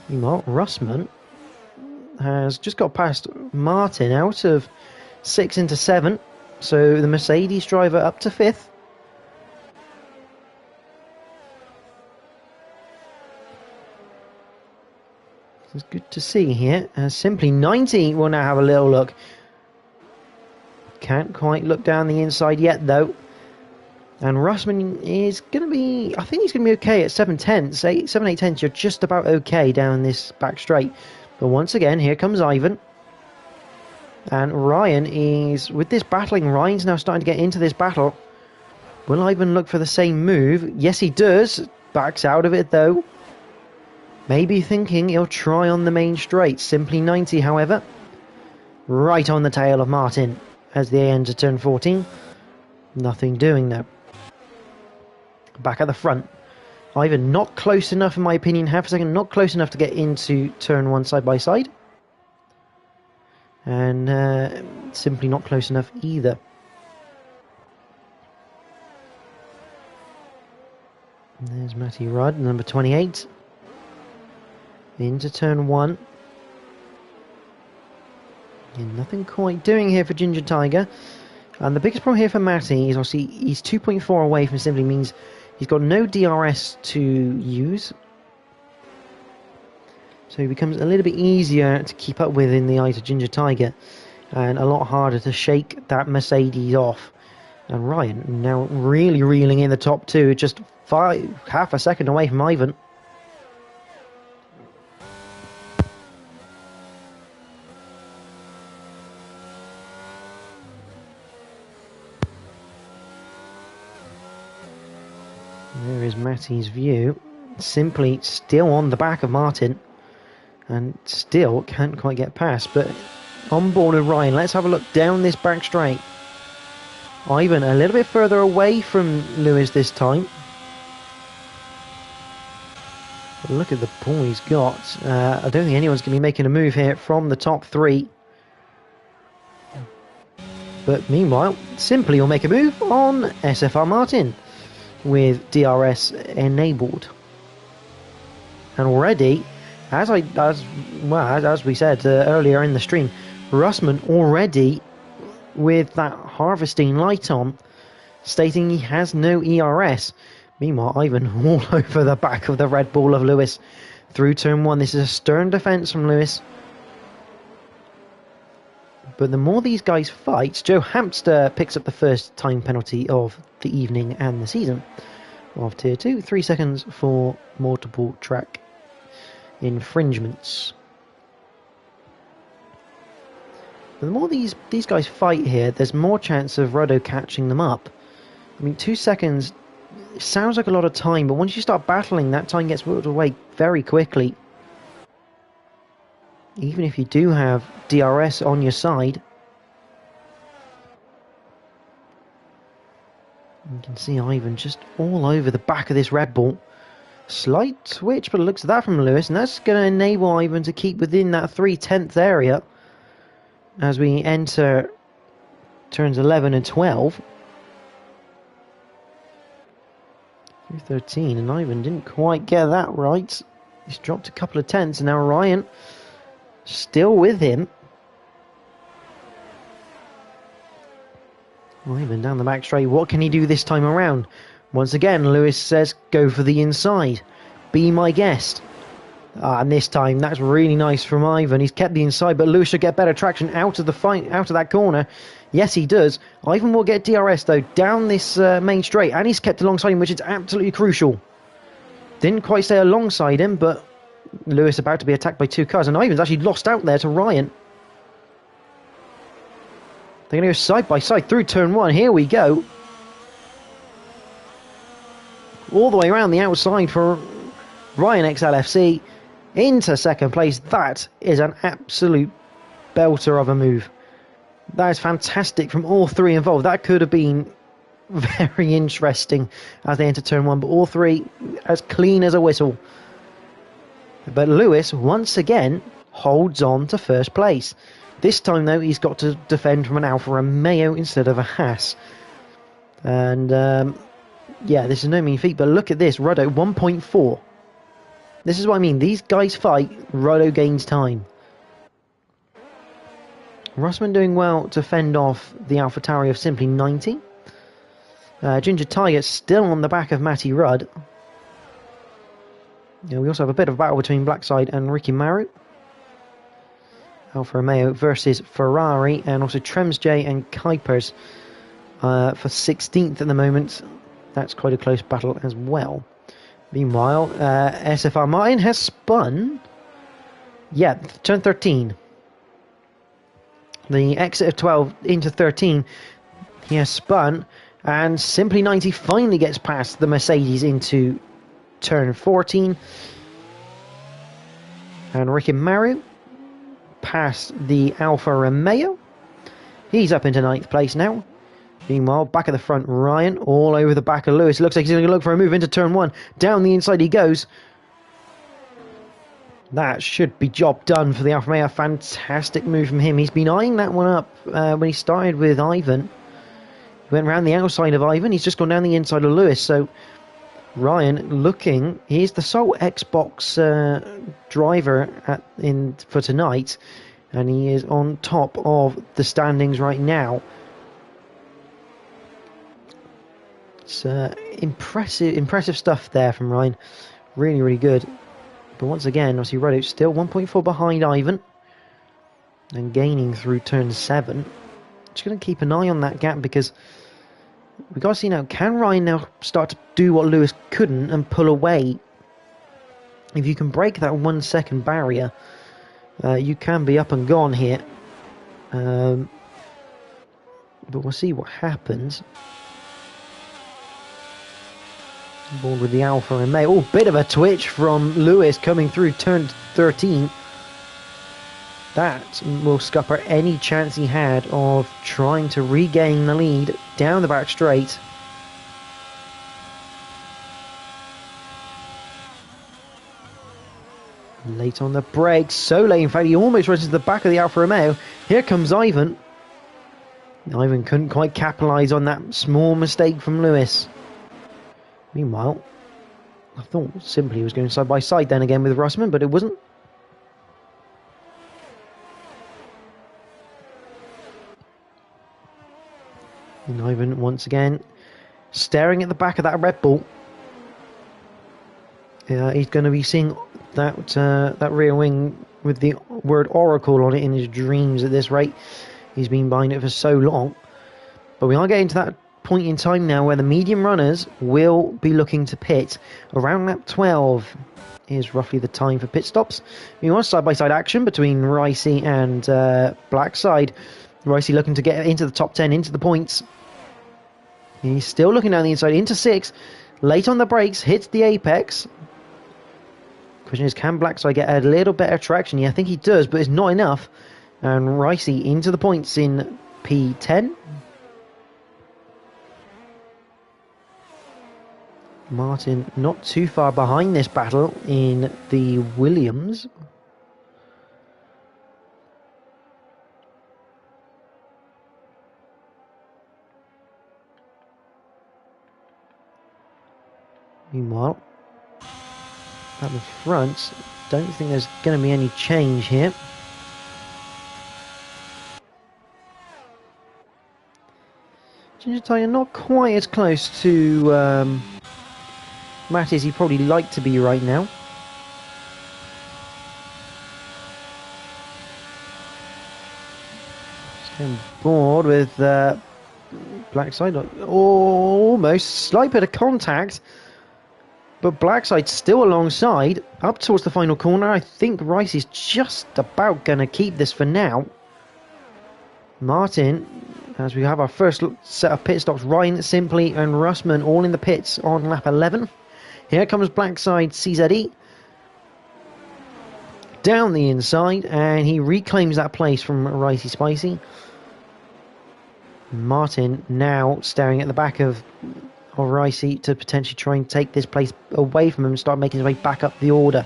[SPEAKER 1] Meanwhile, Russman has just got past Martin out of 6 into 7. So the Mercedes driver up to 5th. It's good to see here. Simply 90 will now have a little look. Can't quite look down the inside yet, though. And Russman is going to be... I think he's going to be okay at 7/10. 7/8 you're just about okay down this back straight. But once again, here comes Ivan. And Ryan is... With this battling, Ryan's now starting to get into this battle. Will Ivan look for the same move? Yes, he does. Backs out of it, though. Maybe thinking he'll try on the main straight. Simply 90, however. Right on the tail of Martin as they enter turn 14. Nothing doing, though. Back at the front. Ivan not close enough, in my opinion. Half a second, not close enough to get into turn 1 side by side. And simply not close enough either. And there's Matty Rudd, number 28. Into turn 1. And nothing quite doing here for Ginger Tiger. And the biggest problem here for Matty is obviously he's 2.4 away from simply means he's got no DRS to use. So it becomes a little bit easier to keep up with in the eyes of Ginger Tiger. And a lot harder to shake that Mercedes off. And Ryan now really reeling in the top 2. Just half a second away from Ivan. There is Matty's view. Simply still on the back of Martin. And still can't quite get past. But on board with Ryan. Let's have a look down this back straight. Ivan a little bit further away from Lewis this time. But look at the pull he's got. I don't think anyone's going to be making a move here from the top three. But meanwhile, Simply will make a move on SFR Martin with DRS enabled. And already, as we said earlier in the stream, Russman already with that harvesting light on, stating he has no ERS. Meanwhile, Ivan all over the back of the Red Bull of Lewis through turn one. This is a stern defence from Lewis. But the more these guys fight, Joe Hamster picks up the first time penalty of the evening and the season of Tier 2. 3 seconds for multiple track infringements. But the more these guys fight here, there's more chance of Ruddo catching them up. I mean, 2 seconds sounds like a lot of time, but once you start battling, that time gets whittled away very quickly. Even if you do have DRS on your side. You can see Ivan just all over the back of this Red Bull. Slight switch, but it looks at that from Lewis, and that's going to enable Ivan to keep within that 3/10 area as we enter turns 11 and 12. 13, and Ivan didn't quite get that right. He's dropped a couple of tenths, and now Ryan still with him. Ivan down the back straight. What can he do this time around? Once again, Lewis says, go for the inside. Be my guest. And this time, that's really nice from Ivan. He's kept the inside, but Lewis should get better traction out of the fight, out of that corner. Yes, he does. Ivan will get DRS, though, down this main straight, and he's kept alongside him, which is absolutely crucial. Didn't quite stay alongside him, but Lewis about to be attacked by two cars, and Ivan's actually lost out there to Ryan. They're going to go side by side through turn one. Here we go. All the way around the outside for Ryan XLFC into second place. That is an absolute belter of a move. That is fantastic from all three involved. That could have been very interesting as they enter turn one, but all three as clean as a whistle. But Lewis once again holds on to first place. This time though, he's got to defend from an Alfa Romeo instead of a Haas. And yeah, this is no mean feat, but look at this. Ruddo 1.4. This is what I mean. These guys fight, Ruddo gains time. Russman doing well to fend off the AlphaTauri of simply 90. Ginger Tiger still on the back of Matty Rudd. Yeah, we also have a bit of a battle between Blackside and Ricky Maru. Alfa Romeo versus Ferrari, and also Trems J and Kuipers for 16th at the moment. That's quite a close battle as well. Meanwhile, SFR Martin has spun. Yeah, turn 13. The exit of 12 into 13. He has spun, and Simply 90 finally gets past the Mercedes into turn 14. And Ricky Maru past the Alfa Romeo. He's up into 9th place now. Meanwhile, back at the front, Ryan all over the back of Lewis. Looks like he's going to look for a move into turn 1. Down the inside he goes. That should be job done for the Alfa Romeo. Fantastic move from him. He's been eyeing that one up when he started with Ivan. He went around the outside of Ivan. He's just gone down the inside of Lewis. So Ryan looking. He's the sole Xbox driver for tonight. And he is on top of the standings right now. It's impressive stuff there from Ryan. Really, really good. But once again, obviously, Ruddo still 1.4 behind Ivan. And gaining through turn 7. Just going to keep an eye on that gap because we've got to see now, can Ryan now start to do what Lewis couldn't and pull away? If you can break that 1 second barrier, you can be up and gone here. But we'll see what happens. Board with the Alfa Romeo. Oh, bit of a twitch from Lewis coming through turn 13. That will scupper any chance he had of trying to regain the lead down the back straight. Late on the brakes, so late in fact he almost runs into the back of the Alfa Romeo. Here comes Ivan. Ivan couldn't quite capitalise on that small mistake from Lewis. Meanwhile, I thought simply he was going side by side then again with Russman, but it wasn't. And Ivan once again staring at the back of that Red Bull. He's going to be seeing that rear wing with the word Oracle on it in his dreams at this rate. He's been buying it for so long. But we are getting to that point in time now where the medium runners will be looking to pit. Around lap 12 is roughly the time for pit stops. We want side-by-side action between Ricey and Blackside. Ricey looking to get into the top 10, into the points. He's still looking down the inside, into 6. Late on the brakes, hits the apex. Question is, can Blackside get a little better traction? Yeah, I think he does, but it's not enough. And Ricey into the points in P10. Martin not too far behind this battle in the Williams. Meanwhile, at the front, don't think there's going to be any change here. Ginger Tiger not quite as close to Matt as he'd probably like to be right now. Just getting bored with Blackside. Almost slight bit of contact. But Blackside's still alongside, up towards the final corner. I think Rice is just about going to keep this for now. Martin, as we have our first set of pit stops, Ryan, Simply and Russman all in the pits on lap 11. Here comes Blackside CZE. Down the inside, and he reclaims that place from Ricey Spicy. Martin now staring at the back of Ricey to potentially try and take this place away from him and start making his way back up the order.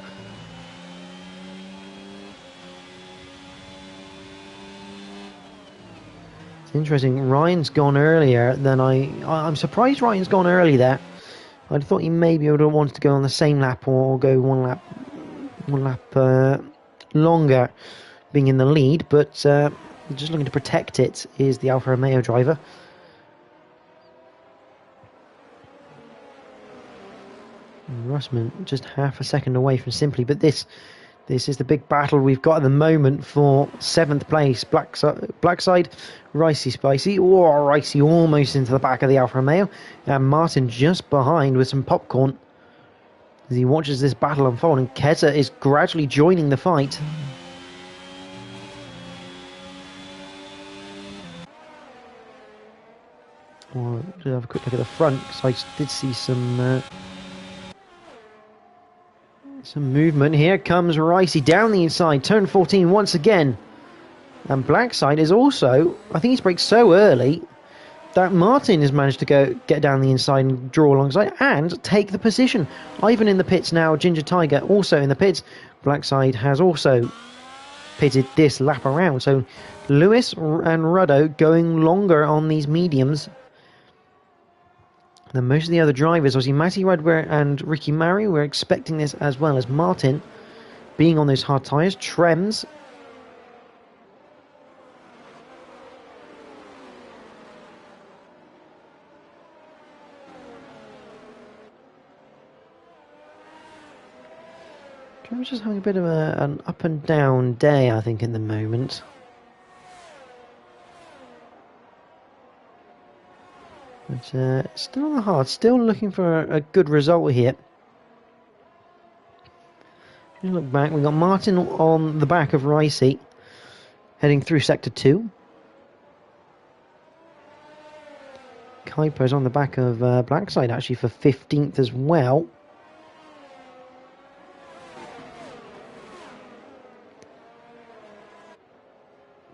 [SPEAKER 1] It's interesting, Ryan's gone earlier than I'm surprised Ryan's gone early there. I'd thought he maybe would have wanted to go on the same lap or go one lap longer being in the lead, but just looking to protect it is the Alfa Romeo driver. Russman just half a second away from Simply, but this is the big battle we've got at the moment for 7th place. Blackside, Ricey Spicy, or Ricey almost into the back of the Alfa Romeo, and Martin just behind with some popcorn as he watches this battle unfold, and Keza is gradually joining the fight. Well, just have a quick look at the front, because I did see some movement. Here comes Ricey down the inside, turn 14 once again. And Blackside is also, I think he's braked so early that Martin has managed to get down the inside and draw alongside and take the position. Ivan in the pits now, Ginger Tiger also in the pits. Blackside has also pitted this lap around. So Lewis and Ruddo going longer on these mediums than most of the other drivers. Obviously, Matty Redware and Ricky Murray were expecting this, as well as Martin being on those hard tyres. Trems just having a bit of an up and down day, I think, in the moment. But still on the hard, still looking for a good result here. If you look back, we've got Martin on the back of Ricey, heading through Sector 2. Kuiper's on the back of Blackside actually for 15th as well.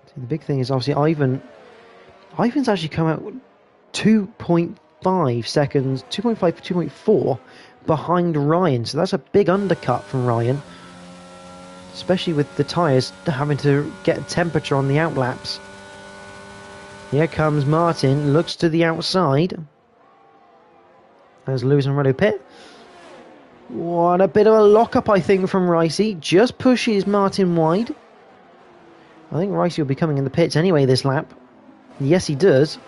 [SPEAKER 1] See, the big thing is obviously Ivan's actually come out 2.5 seconds, 2.5, 2.4 behind Ryan. So that's a big undercut from Ryan. Especially with the tyres having to get temperature on the outlaps. Here comes Martin, looks to the outside. As Lewis and Ruddo pit. What a bit of a lock-up, I think, from Ricey. Just pushes Martin wide. I think Ricey will be coming in the pits anyway this lap. Yes, he does.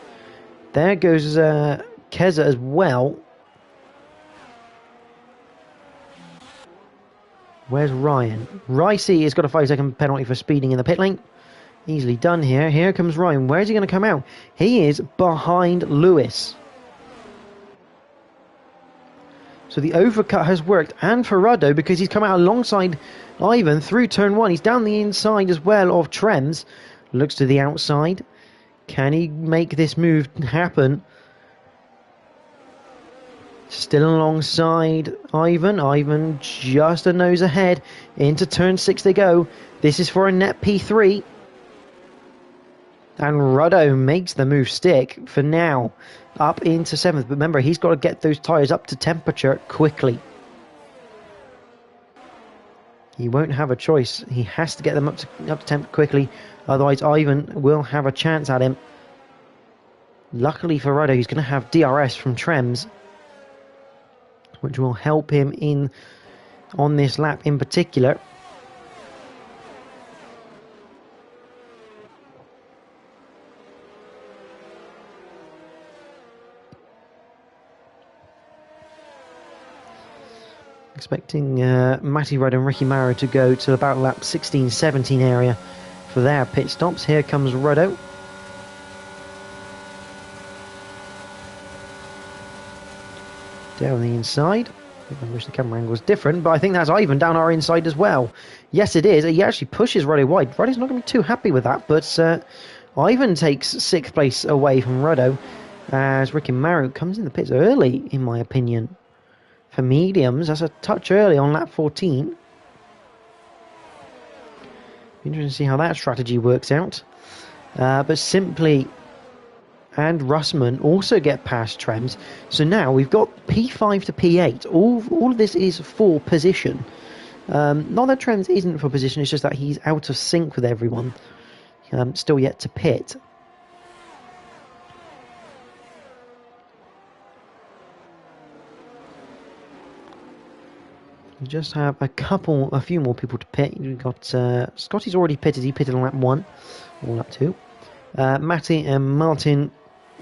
[SPEAKER 1] There goes Keza as well. Where's Ryan? Ricey has got a 5-second penalty for speeding in the pit lane. Easily done here. Here comes Ryan. Where is he going to come out? He is behind Lewis. So the overcut has worked. And for Ruddo, because he's come out alongside Ivan through turn 1. He's down the inside as well of Trems. Looks to the outside. Can he make this move happen? Still alongside Ivan. Ivan just a nose ahead. Into turn 6 they go. This is for a net P3. And Ruddo makes the move stick for now. Up into 7th. But remember, he's got to get those tyres up to temperature quickly. He won't have a choice. He has to get them up to temp quickly. Otherwise, Ivan will have a chance at him. Luckily for Ruddo, he's going to have DRS from Trems, which will help him on this lap in particular. Expecting Matty Rudd and Ricky Maro to go to about lap 16-17 area for their pit stops. Here comes Ruddo. Down the inside. I wish the camera angle was different, but I think that's Ivan down our inside as well. Yes, it is. He actually pushes Ruddo wide. Ruddo's not going to be too happy with that, but Ivan takes 6th place away from Ruddo as Ricky Maro comes in the pits early, in my opinion. For mediums, that's a touch early on lap 14. Interesting to see how that strategy works out. But Simply and Russman also get past Trems. So now we've got P5 to P8. All of this is for position. Not that Trems isn't for position, it's just that he's out of sync with everyone. Still yet to pit. We just have a few more people to pit. We've got Scotty's already pitted. He pitted on lap 1 or lap 2. Matty and Martin,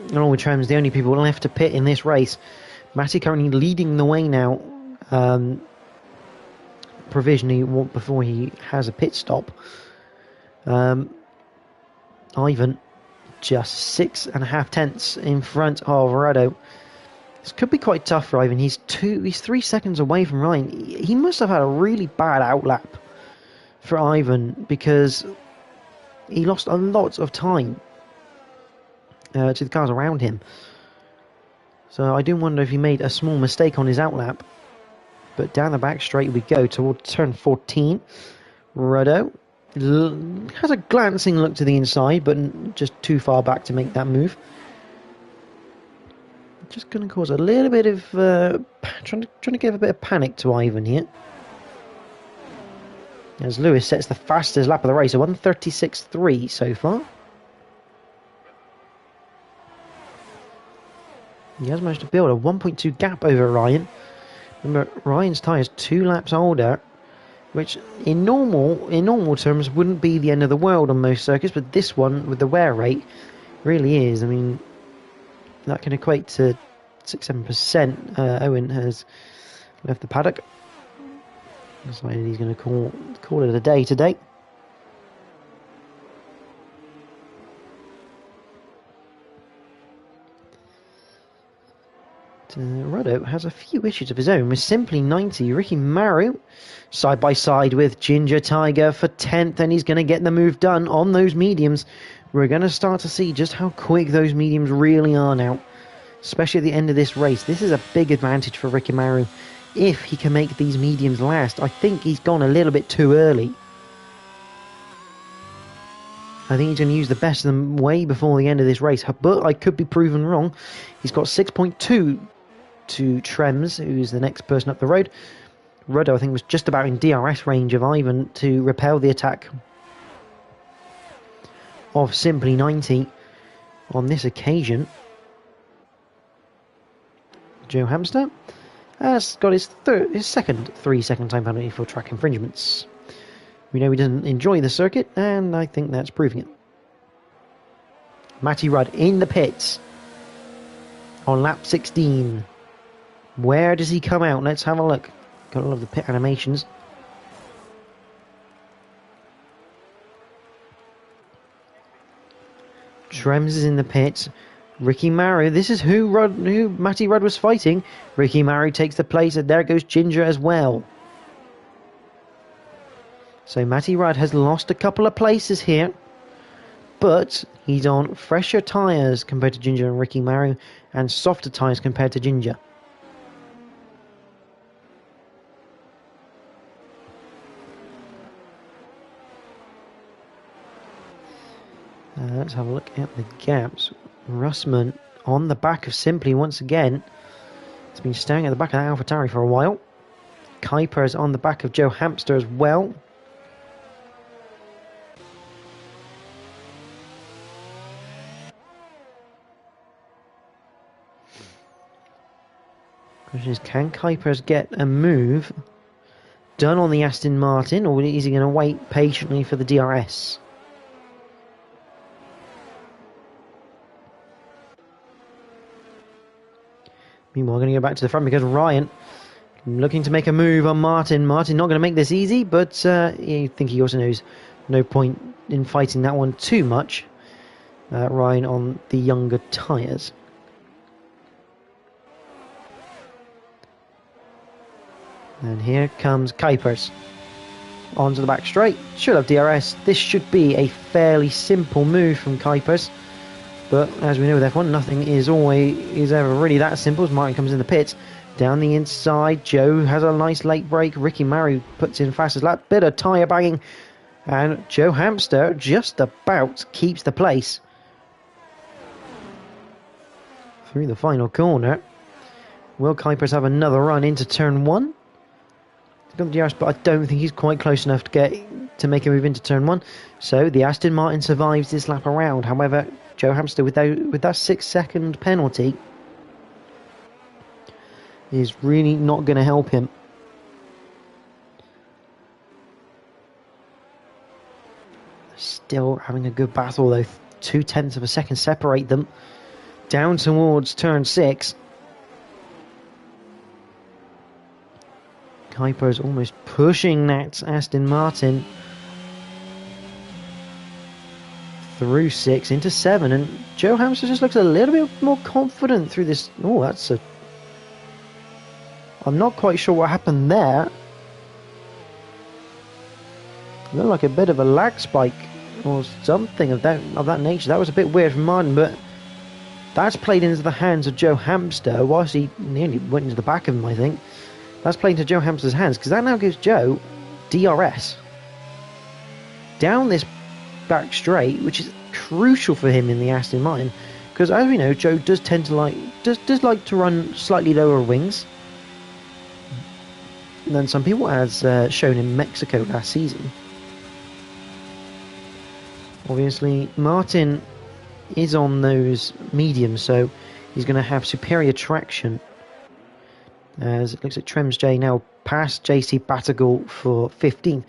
[SPEAKER 1] along with Trems, the only people left to pit in this race. Matty currently leading the way now, provisionally before he has a pit stop. Ivan just 6.5 tenths in front of Ruddo. This could be quite tough for Ivan. He's 3 seconds away from Ryan. He must have had a really bad outlap for Ivan because he lost a lot of time to the cars around him. So I do wonder if he made a small mistake on his outlap. But down the back straight we go toward turn 14. Ruddo has a glancing look to the inside, but just too far back to make that move. Just going to cause a little bit of trying to give a bit of panic to Ivan here. As Lewis sets the fastest lap of the race, a 1:36.3 so far. He has managed to build a 1.2 gap over Ryan. Remember, Ryan's tyre is 2 laps older, which in normal terms wouldn't be the end of the world on most circuits, but this one with the wear rate really is. I mean, that can equate to 6-7%. Owen has left the paddock. Decided he's going to call it a day today. Ruddo has a few issues of his own with Simply 90. Ricky Maro side by side with Ginger Tiger for 10th, and he's going to get the move done on those mediums. We're going to start to see just how quick those mediums really are now. especially at the end of this race. This is a big advantage for Rikimaru if he can make these mediums last. I think he's gone a little bit too early. I think he's going to use the best of them way before the end of this race, but I could be proven wrong. He's got 6.2 to Trems, who's the next person up the road. Ruddo, I think, was just about in DRS range of Ivan to repel the attack of Simply 90 on this occasion. Joe Hamster has got his second 3-second time penalty for track infringements. We know he doesn't enjoy the circuit, and I think that's proving it. Matty Rudd in the pits on lap 16. Where does he come out? Let's have a look. Got all of the pit animations. Trems is in the pits. Rikimaru, this is who Matty Rudd was fighting. Rikimaru takes the place, and there goes Ginger as well. So Matty Rudd has lost a couple of places here, but he's on fresher tyres compared to Ginger and Rikimaru, and softer tyres compared to Ginger. Let's have a look at the gaps. Russman on the back of Simply once again. He's been staring at the back of that AlphaTauri for a while. Kuiper is on the back of Joe Hamster as well. Question is, can Kuipers get a move done on the Aston Martin, or is he going to wait patiently for the DRS? Meanwhile, going to go back to the front because Ryan looking to make a move on Martin. Martin not going to make this easy, but I think he also knows no point in fighting that one too much. Ryan on the younger tyres. And here comes Kuipers. Onto the back straight. Should have DRS. This should be a fairly simple move from Kuipers. But as we know with F1, nothing is ever really that simple. As Martin comes in the pits, down the inside, Joe has a nice late break. Rikimaru puts in fastest lap, bit of tyre banging, and Joe Hamster just about keeps the place through the final corner. Will Kuipers have another run into turn 1? He's got the DRS, but I don't think he's quite close enough to make a move into turn 1. So the Aston Martin survives this lap around. However, Joe Hamster, with that 6-second penalty, is really not going to help him. Still having a good battle though. 0.2 of a second separate them. Down towards turn 6. Kuiper is almost pushing that Aston Martin through 6 into 7, and Joe Hamster just looks a little bit more confident through this. Oh, I'm not quite sure what happened there. It looked like a bit of a lag spike or something of that nature. That was a bit weird from Martin, but that's played into the hands of Joe Hamster whilst he nearly went into the back of him, I think. That's played into Joe Hamster's hands, because that now gives Joe DRS down this back straight, which is crucial for him in the Aston Martin, because as we know, Joe does tend to like to run slightly lower wings than some people, as shown in Mexico last season. Obviously, Martin is on those mediums, so he's going to have superior traction. As it looks like Trems J now past JC Batagul for 15th.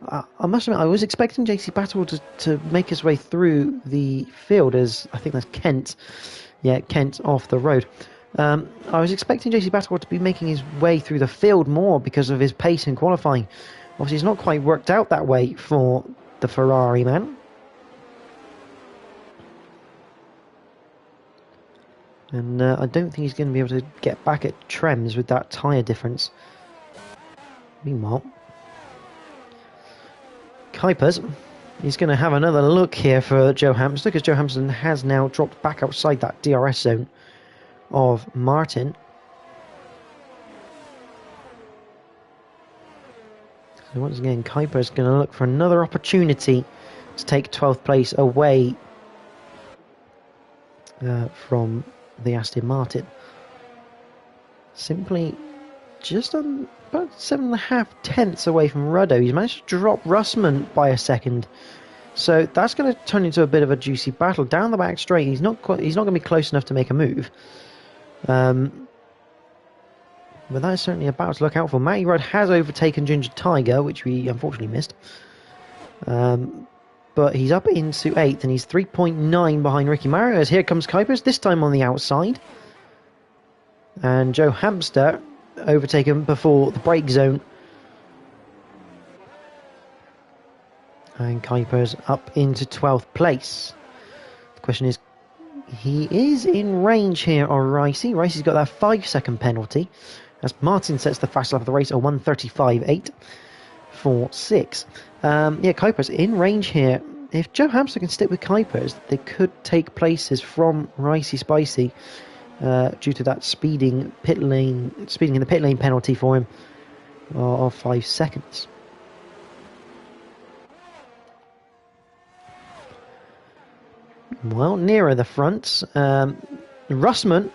[SPEAKER 1] I must admit, I was expecting JC Batagul to make his way through the field, as I think that's Kent. Yeah, Kent off the road. I was expecting JC Batagul to be making his way through the field more because of his pace in qualifying. Obviously, it's not quite worked out that way for the Ferrari man. And I don't think he's going to be able to get back at Trems with that tyre difference. Meanwhile, Kuipers, he's going to have another look here for Joe Hamster, because Joe Hamster has now dropped back outside that DRS zone of Martin. So once again, Kuiper's going to look for another opportunity to take 12th place away from the Aston Martin. Simply just about 7.5 tenths away from Ruddo. He's managed to drop Russman by a second. So that's going to turn into a bit of a juicy battle. Down the back straight, he's not going to be close enough to make a move. But that is certainly a battle to look out for. Matty Rudd has overtaken Ginger Tiger, which we unfortunately missed. But he's up into 8th, and he's 3.9 behind Ricky Mario. As here comes Kuipers, this time on the outside. And Joe Hamster overtaken before the brake zone. And Kuipers up into 12th place. The question is, he is in range here on Ricey. Ricey's got that 5-second penalty, as Martin sets the fast lap of the race at 1:35.846. Yeah, Kuipers in range here. If Joe Hamster can stick with Kuipers, they could take places from Ricey Spicy due to that speeding in the pit lane penalty for him of 5 seconds. Well, nearer the front, Russman.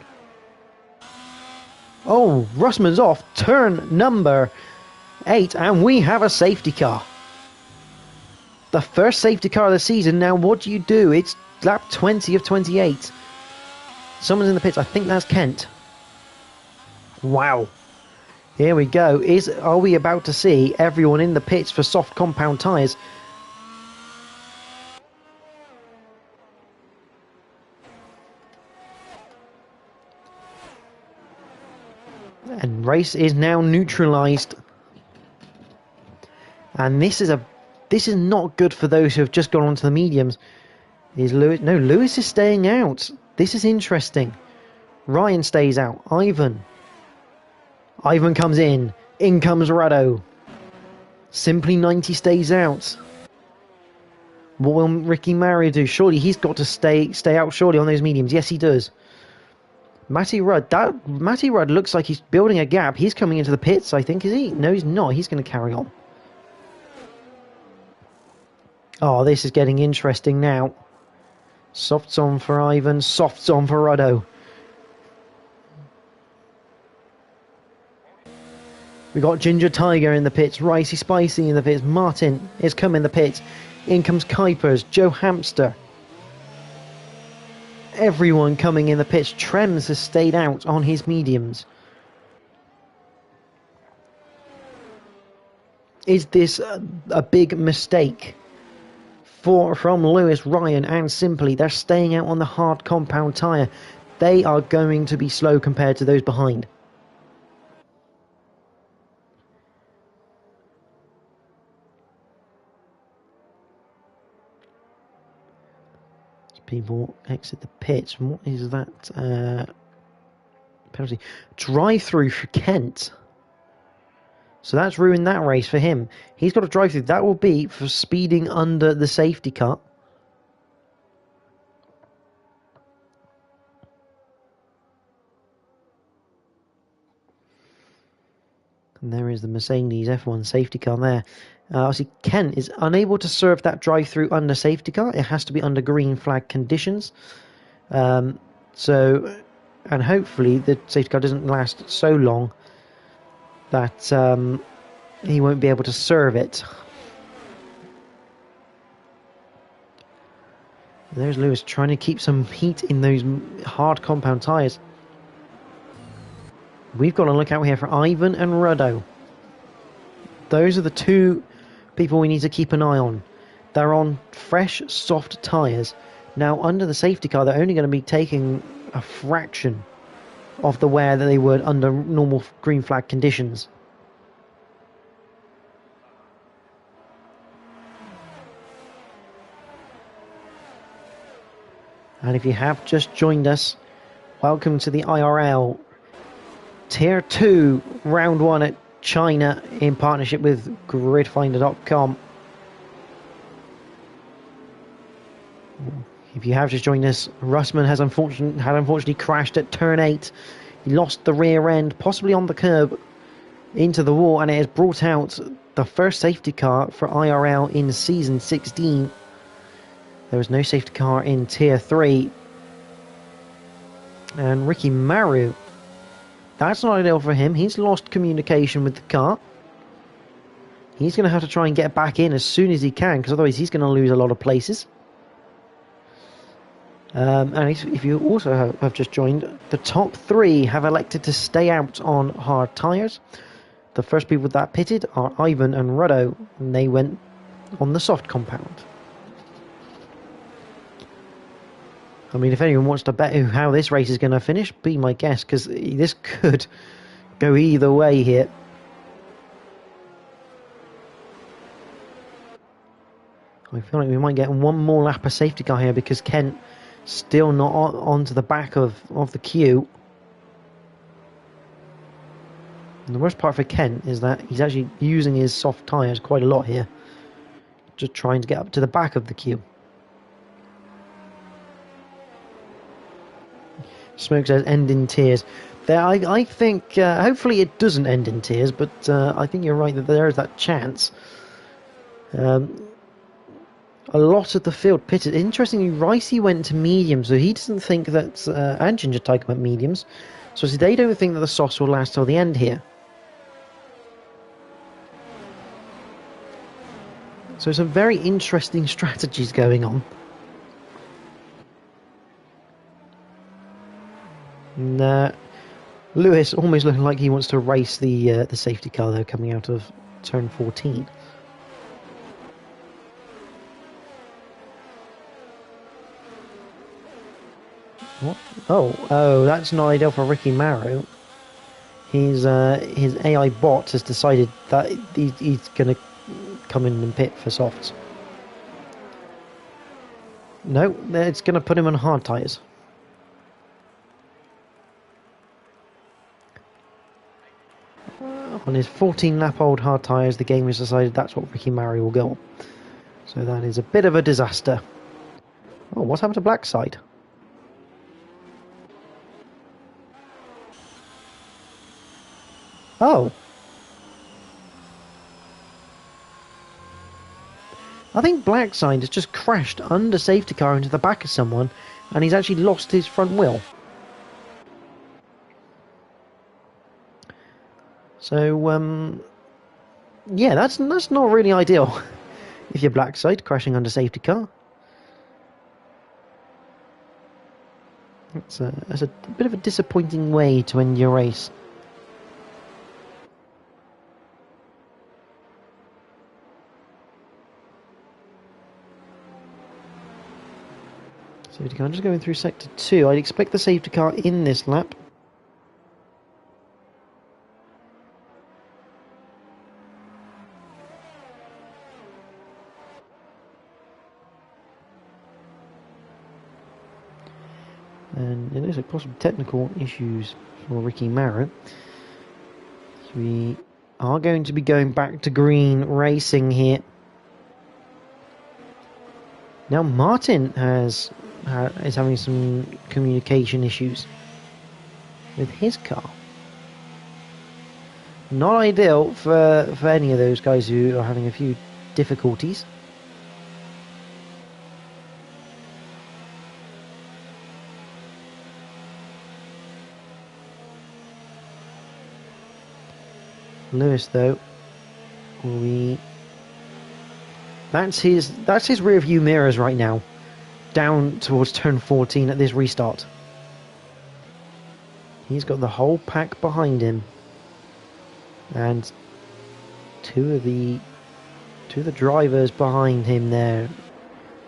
[SPEAKER 1] Oh, Russman's off turn number 8, and we have a safety car. The first safety car of the season. Now, what do? It's lap 20 of 28. Someone's in the pits. I think that's Kent. Wow. Here we go. Are we about to see everyone in the pits for soft compound tyres? And race is now neutralised. And this is not good for those who have just gone onto the mediums. Is Lewis? No, Lewis is staying out. This is interesting. Ryan stays out. Ivan comes in. In comes Rado. Simply 90 stays out. What will Ricky Mario do? Surely he's got to stay out surely on those mediums. Yes, he does. Matty Rudd looks like he's building a gap. He's coming into the pits, I think, is he? No, he's not. He's going to carry on. Oh, this is getting interesting now. Softs on for Ivan, softs on for Ruddo. We got Ginger Tiger in the pits, Ricey Spicy in the pits, Martin is coming in the pits. In comes Kuipers, Joe Hamster. Everyone coming in the pits. Trems has stayed out on his mediums. Is this a big mistake from Lewis, Ryan and Simply? They're staying out on the hard compound tyre. They are going to be slow compared to those behind. People exit the pits. And what is that penalty? Drive-through for Kent. So that's ruined that race for him. He's got a drive-through. That will be for speeding under the safety car. And there is the Mercedes F1 safety car there. Obviously, Kent is unable to serve that drive-through under safety car. It has to be under green flag conditions. And hopefully the safety car doesn't last so long that he won't be able to serve it. There's Lewis trying to keep some heat in those hard compound tyres. We've got to look out here for Ivan and Ruddo. Those are the two people we need to keep an eye on. They're on fresh, soft tyres. Now, under the safety car, they're only going to be taking a fraction of the wear that they would under normal green flag conditions. And if you have just joined us, welcome to the IRL Tier 2 Round 1 at China in partnership with gridfinder.com. If you have just joined us, Russman had unfortunately crashed at turn 8. He lost the rear end, possibly on the curb, into the wall, and it has brought out the first safety car for IRL in Season 16. There was no safety car in Tier 3. And Ricky Maru, that's not ideal for him. He's lost communication with the car. He's going to have to try and get back in as soon as he can, because otherwise he's going to lose a lot of places. And if you also have just joined, the top 3 have elected to stay out on hard tyres. The first people that pitted are Ivan and Ruddo, and they went on the soft compound. I mean, if anyone wants to bet how this race is going to finish, be my guest, because this could go either way here. I feel like we might get one more lap of safety car here, because Kent still not onto the back of the queue. And the worst part for Kent is that he's actually using his soft tyres quite a lot here, just trying to get up to the back of the queue. Smoke says end in tears. There, I think hopefully it doesn't end in tears, but I think you're right that there is that chance. A lot of the field pitted. Interestingly, Ricey went to medium, so he doesn't think that and Ginger Tiger went mediums, so they don't think that the softs will last till the end here. So some very interesting strategies going on. And, Lewis almost looking like he wants to race the safety car though, coming out of turn 14. What? Oh, that's not ideal for Ricky Maru. His AI bot has decided that he's going to come in and pit for softs. No, it's going to put him on hard tyres. On his 14-lap-old hard tyres, the game has decided that's what Ricky Maru will go on. So that is a bit of a disaster. Oh, what's happened to Blackside? Oh. I think Blackside has just crashed under safety car into the back of someone, and he's actually lost his front wheel. So, yeah, that's not really ideal if you're Blackside crashing under safety car. That's a bit of a disappointing way to end your race. Safety car, just going through sector 2. I'd expect the safety car in this lap. And it looks like possible technical issues for Ricky Maru. So we are going to be going back to green racing here. Now Martin is having some communication issues with his car. Not ideal for any of those guys who are having a few difficulties. Lewis, though, that's his rear view mirrors right now, down towards turn 14 at this restart. He's got the whole pack behind him, and two of the drivers behind him there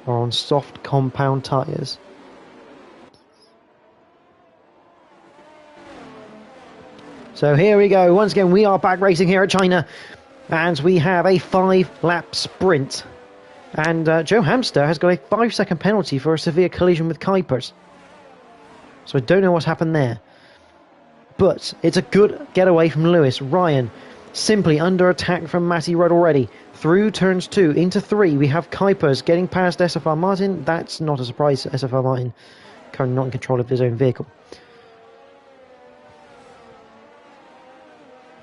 [SPEAKER 1] are on soft compound tyres. So here we go. Once again, we are back racing here at China, and we have a 5-lap sprint. And Joe Hamster has got a 5-second penalty for a severe collision with Kuipers. So I don't know what's happened there. But it's a good getaway from Lewis. Ryan Simply under attack from Matty Rudd already. Through turns 2 into 3, we have Kuipers getting past SFR Martin. That's not a surprise. SFR Martin currently not in control of his own vehicle.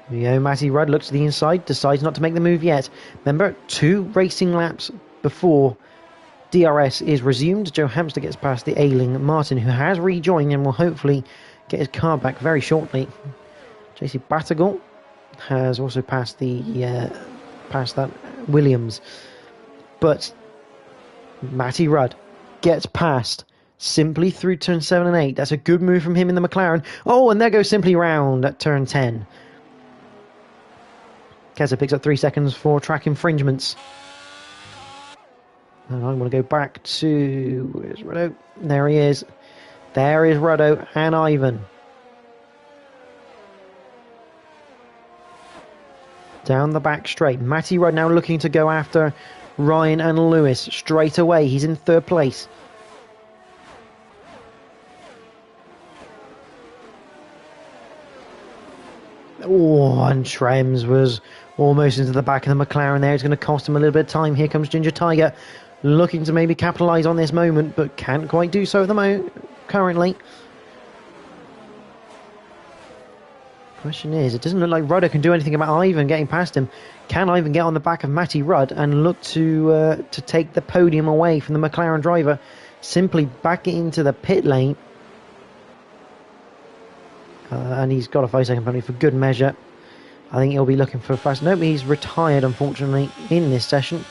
[SPEAKER 1] Matty Rudd looks to the inside, decides not to make the move yet. Remember, 2 racing laps before DRS is resumed. Joe Hamster gets past the ailing Martin, who has rejoined and will hopefully get his car back very shortly. JC Batagol has also passed past that Williams, but Matty Rudd gets past Simply through turn 7 and 8. That's a good move from him in the McLaren. Oh, and there goes Simply round at turn 10. Keza picks up 3 seconds for track infringements. And I want to go back to... Where's Ruddo? There he is. There is Ruddo and Ivan. Down the back straight. Matty Rudd now looking to go after Ryan and Lewis straight away. He's in 3rd place. Oh, and Trems was almost into the back of the McLaren there. It's going to cost him a little bit of time. Here comes Ginger Tiger, looking to maybe capitalise on this moment, but can't quite do so at the currently. Question is, it doesn't look like Rudder can do anything about Ivan getting past him. Can Ivan get on the back of Matty Rudd and look to take the podium away from the McLaren driver? Simply back into the pit lane. And he's got a 5-second penalty for good measure. I think he'll be looking for a fast... Nope, he's retired, unfortunately, in this session.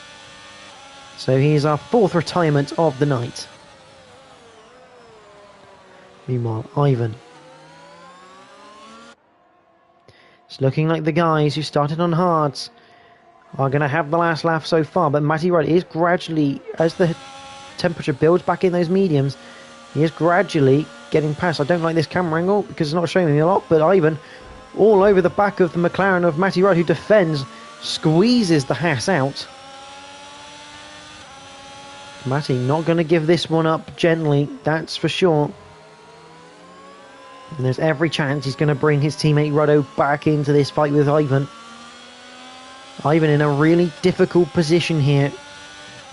[SPEAKER 1] So he's our 4th retirement of the night. Meanwhile, Ivan. It's looking like the guys who started on hards are going to have the last laugh so far. But Matty Rudd is gradually, as the temperature builds back in those mediums, he is gradually getting past. I don't like this camera angle because it's not showing me a lot, but Ivan, all over the back of the McLaren of Matty Rudd, who defends, squeezes the Haas out. Matty not going to give this one up gently, that's for sure. And there's every chance he's going to bring his teammate Ruddo back into this fight with Ivan. Ivan in a really difficult position here.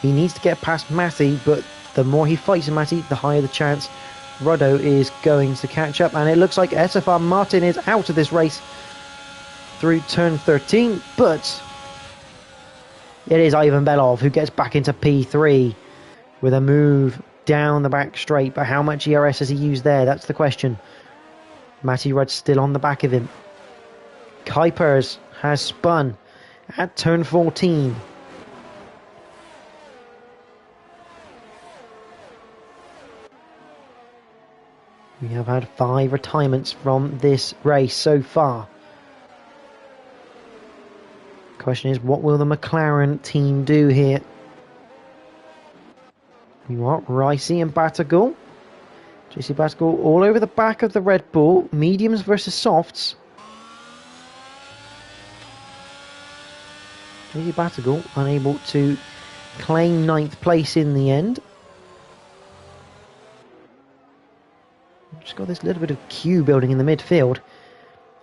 [SPEAKER 1] He needs to get past Matty, but the more he fights Matty, the higher the chance Ruddo is going to catch up. And it looks like SFR Martin is out of this race through turn 13, but it is Ivan Belov who gets back into P3 with a move down the back straight. But how much ERS has he used there? That's the question. Matty Rudd still on the back of him. Kuipers has spun at turn 14. We have had 5 retirements from this race so far. Question is, what will the McLaren team do here? You want Ricey and Batagol. JC Batagol all over the back of the Red Bull. Mediums versus softs. JC Batagol unable to claim 9th place in the end. Just got this little bit of queue building in the midfield.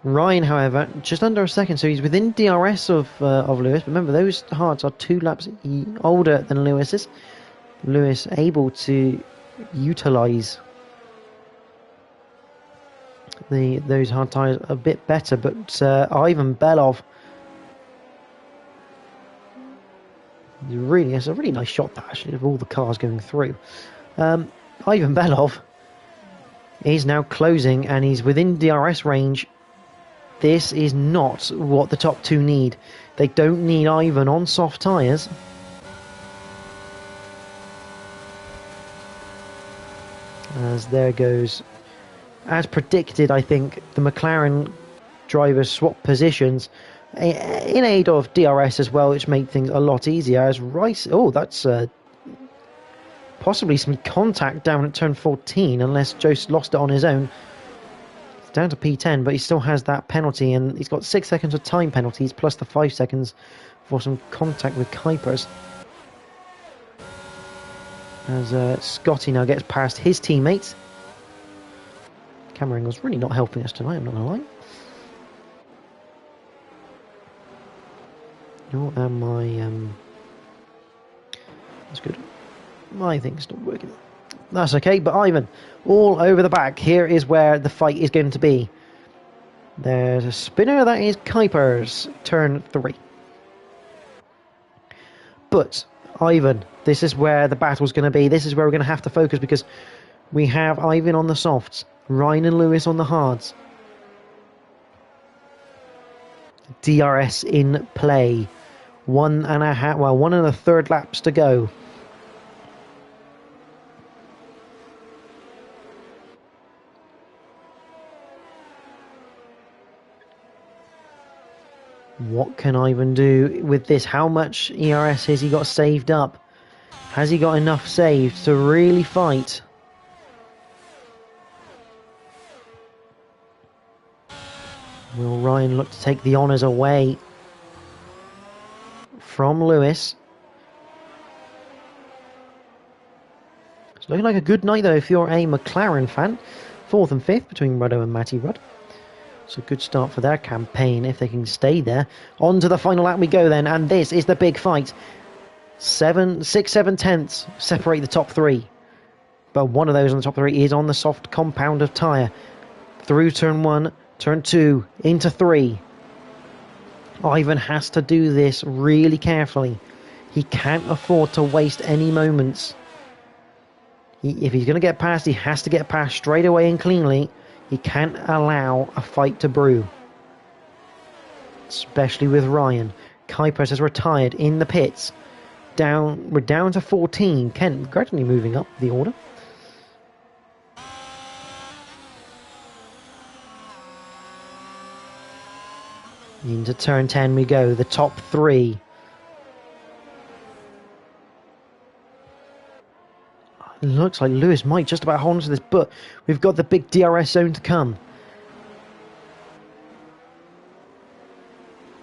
[SPEAKER 1] Ryan, however, just under a second, so he's within DRS of Lewis. But remember, those hards are 2 laps older than Lewis's. Lewis able to utilise those hard tyres a bit better, but Ivan Belov, it's a really nice shot that actually of all the cars going through. Ivan Belov is now closing and he's within DRS range. This is not what the top 2 need. They don't need Ivan on soft tyres. As there goes, as predicted, I think the McLaren drivers swap positions in aid of DRS as well, which made things a lot easier. As Rice, that's possibly some contact down at turn 14, unless Jost lost it on his own. It's down to P10, but he still has that penalty, and he's got 6 seconds of time penalties, plus the 5 seconds for some contact with Kuipers. As Scotty now gets past his teammates. Camera angle's really not helping us tonight, I'm not going to lie. Oh, and my that's good. My thing's not working. That's okay, but Ivan, all over the back. Here is where the fight is going to be. There's a spinner, that is Kuiper's turn 3. But, Ivan, this is where the battle's going to be. This is where we're going to have to focus, because we have Ivan on the softs, Ryan and Lewis on the hards. DRS in play. 1.5 laps to go. What can Ivan do with this? How much ERS has he got saved up? Has he got enough saved to really fight? Will Ryan look to take the honours away from Lewis? It's looking like a good night though if you're a McLaren fan. 4th and 5th between Ruddo and Matty Rudd. It's a good start for their campaign if they can stay there. On to the final lap we go then, and this is the big fight. 6/7 separate the top 3. But one of those on the top 3 is on the soft compound of tyre. Through turn 1, turn 2, into 3. Ivan has to do this really carefully. He can't afford to waste any moments. If he's going to get past, he has to get past straight away and cleanly. He can't allow a fight to brew. Especially with Ryan. Kuipers has retired in the pits. We're down to 14. Kent gradually moving up the order. Into turn 10 we go. The top 3. Looks like Lewis might just about hold on to this, but we've got the big DRS zone to come.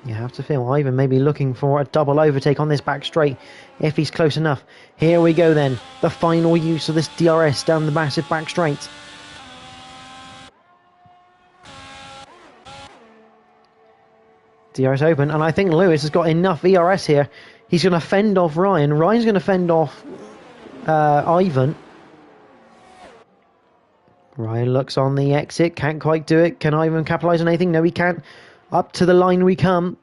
[SPEAKER 1] You have to feel Ivan maybe looking for a double overtake on this back straight if he's close enough. Here we go then. The final use of this DRS down the massive back straight. DRS open, and I think Lewis has got enough ERS here. He's going to fend off Ryan. Ryan's going to fend off Ivan. Ryan looks on the exit, can't quite do it. Can Ivan capitalise on anything? No, he can't. Up to the line we come.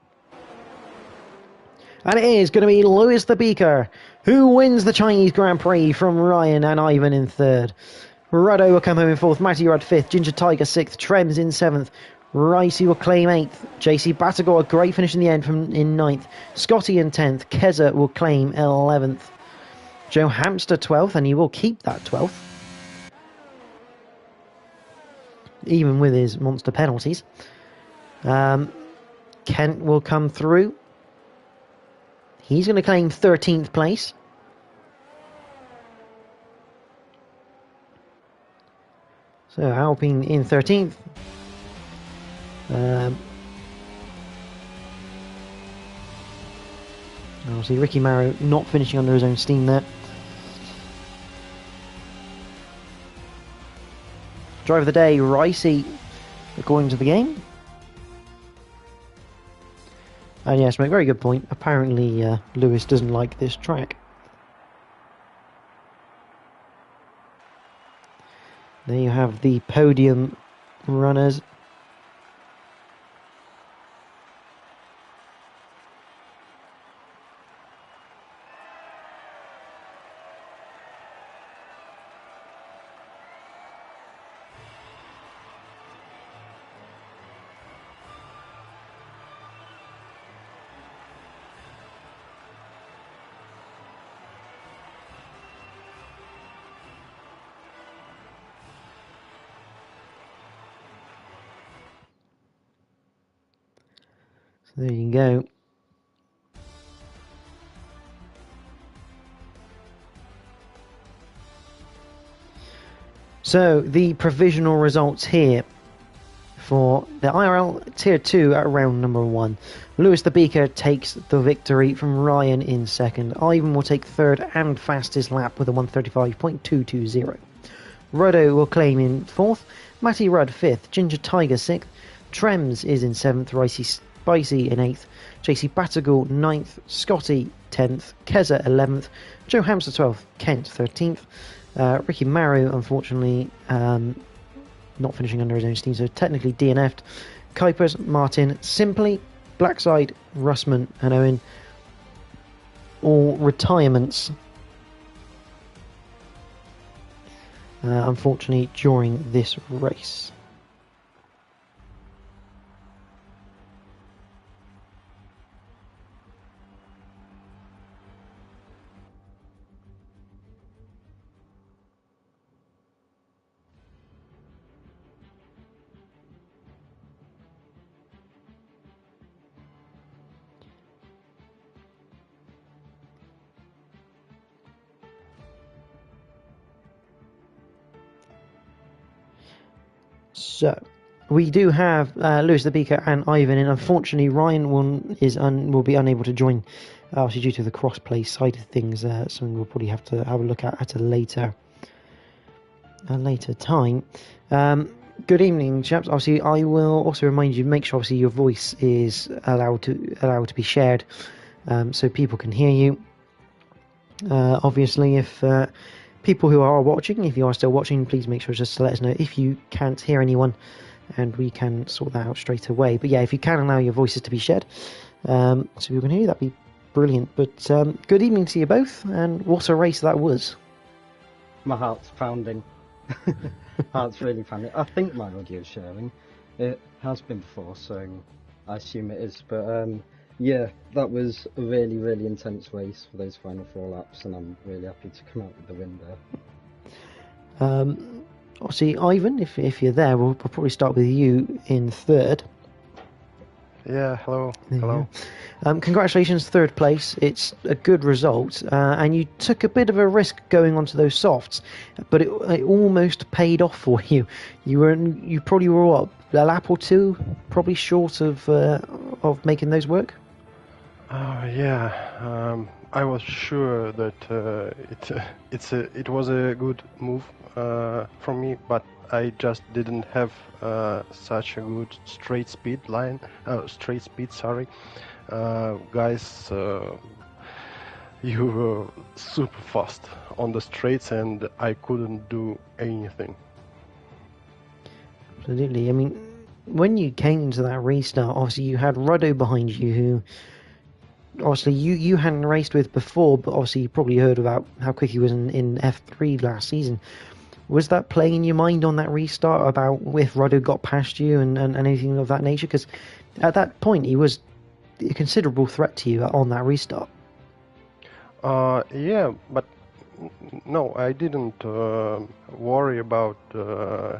[SPEAKER 1] And it is going to be Lewis the Beaker who wins the Chinese Grand Prix from Ryan and Ivan in 3rd. Ruddo will come home in 4th, Matty Rudd 5th, Ginger Tiger 6th, Trems in 7th, Ricey will claim 8th, JC Batagor a great finish in the end in 9th, Scotty in 10th, Keza will claim 11th. Joe Hamster 12th, and he will keep that 12th. Even with his monster penalties. Kent will come through. He's going to claim 13th place. So Alpine in 13th. Obviously Ricky Marrow not finishing under his own steam there. Driver of the day, Ricey, according to the game. And yes, make a very good point. Apparently Lewis doesn't like this track. There you have the podium runners. There you go. So, the provisional results here for the IRL Tier 2 at round number 1. Lewis the Beaker takes the victory from Ryan in 2nd. Ivan will take 3rd and fastest lap with a 1:35.220. Ruddo will claim in 4th. Matty Rudd 5th. Ginger Tiger 6th. Trems is in 7th. Ricey Spicy in 8th. JC Battigal 9th, Scotty 10th, Keza 11th, Joe Hamster 12th, Kent 13th, Ricky Maru unfortunately not finishing under his own steam, so technically DNF'd. Kuipers, Martin, Simply, Blackside, Russman and Owen, all retirements unfortunately during this race. So, we do have Lewis the Beaker and Ivan, and unfortunately Ryan will be unable to join, obviously due to the cross-play side of things. Something we'll probably have to have a look at a later time. Good evening, chaps. Obviously, I will also remind you, make sure obviously your voice is allowed to be shared, so people can hear you. Obviously, if people who are watching, if you are still watching, please make sure just to let us know if you can't hear anyone, and we can sort that out straight away. But yeah, if you can allow your voices to be shared, so people can hear you, that'd be brilliant. But good evening to you both, and what a race that was.
[SPEAKER 2] My heart's pounding. Heart's really pounding. I think my audio's sharing. It has been before, so I assume it is. But yeah, that was a really, really intense race for those final 4 laps, and I'm really happy to come out with the win there.
[SPEAKER 1] Obviously, Ivan, if you're there, we'll probably start with you in third.
[SPEAKER 3] Yeah, hello. Hello.
[SPEAKER 1] Congratulations, third place. It's a good result, and you took a bit of a risk going onto those softs, but it almost paid off for you. You probably were what, a lap or two, probably short of making those work.
[SPEAKER 3] Yeah, I was sure that it was a good move from me, but I just didn't have such a good straight speed. Sorry, guys, you were super fast on the straights, and I couldn't do anything.
[SPEAKER 1] Absolutely. I mean, when you came into that restart, obviously you had Ruddo behind you, who obviously you hadn't raced with before, but obviously you probably heard about how quick he was in F3 last season. Was that playing in your mind on that restart about if Ruddo got past you and anything of that nature? Because at that point he was a considerable threat to you on that restart.
[SPEAKER 3] Yeah, but no, I didn't worry about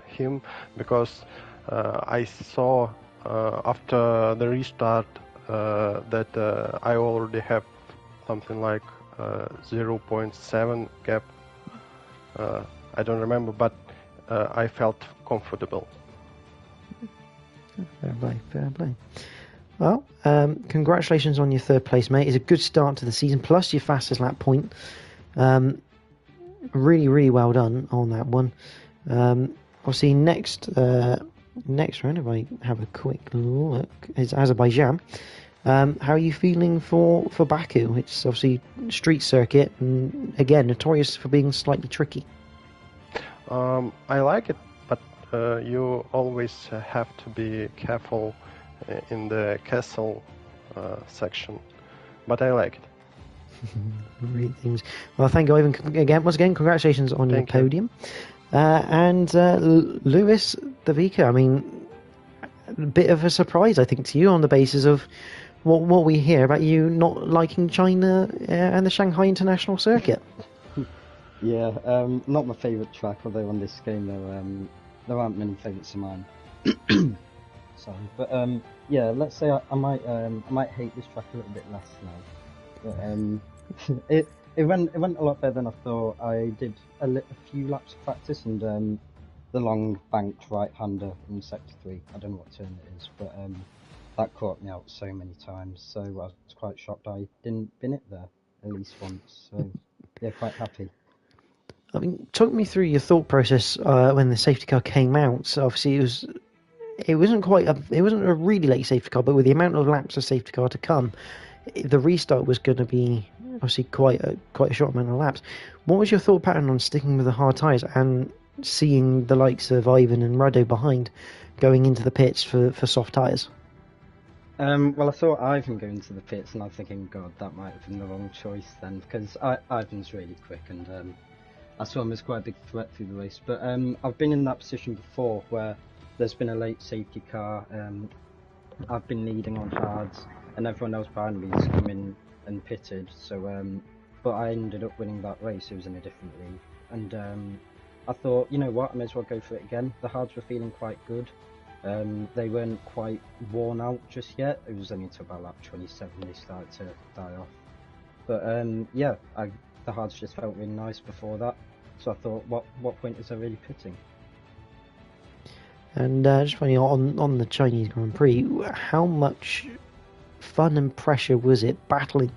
[SPEAKER 3] him, because I saw after the restart that I already have something like 0.7 gap. I don't remember, but I felt comfortable.
[SPEAKER 1] Fair play. Well, congratulations on your third place, mate. It's a good start to the season, plus your fastest lap point. Really, really well done on that one. Obviously, next round, if I have a quick look, is Azerbaijan. How are you feeling for Baku? It's obviously street circuit, and again, notorious for being slightly tricky.
[SPEAKER 3] I like it, but you always have to be careful in the castle section. But I like it.
[SPEAKER 1] Great things. Well, thank you, Ivan. Once again, congratulations on your podium. And Lewis the Vika, I mean, a bit of a surprise, I think, to you on the basis of what we hear about you not liking China and the Shanghai International Circuit.
[SPEAKER 2] Yeah, not my favourite track, although on this game there aren't many favourites of mine. Sorry, but yeah, let's say I might hate this track a little bit less now. But it went a lot better than I thought. I did a few laps of practice, and the long banked right-hander in sector 3. I don't know what turn it is, but that caught me out so many times. So I was quite shocked I didn't bin it there at least once. So yeah, quite happy.
[SPEAKER 1] I mean, talk me through your thought process when the safety car came out. So obviously, it wasn't a really late safety car, but with the amount of laps of safety car to come, the restart was going to be obviously quite a short amount of laps. What was your thought pattern on sticking with the hard tyres and seeing the likes of Ivan and Rado behind going into the pits for soft tyres?
[SPEAKER 2] Well, I saw Ivan go into the pits, and I'm thinking, God, that might have been the wrong choice then, because Ivan's really quick, and I saw him as quite a big threat through the race. But I've been in that position before, where there's been a late safety car. I've been leading on hards, and everyone else behind me has come in and pitted. So, but I ended up winning that race. It was in a different league, and I thought, you know what, I may as well go for it again. The hards were feeling quite good. They weren't quite worn out just yet. It was only until about lap 27 they started to die off. But yeah, the hards just felt really nice before that. So I thought, what point is there really pitting?
[SPEAKER 1] And just funny, on the Chinese Grand Prix, how much fun and pressure was it battling?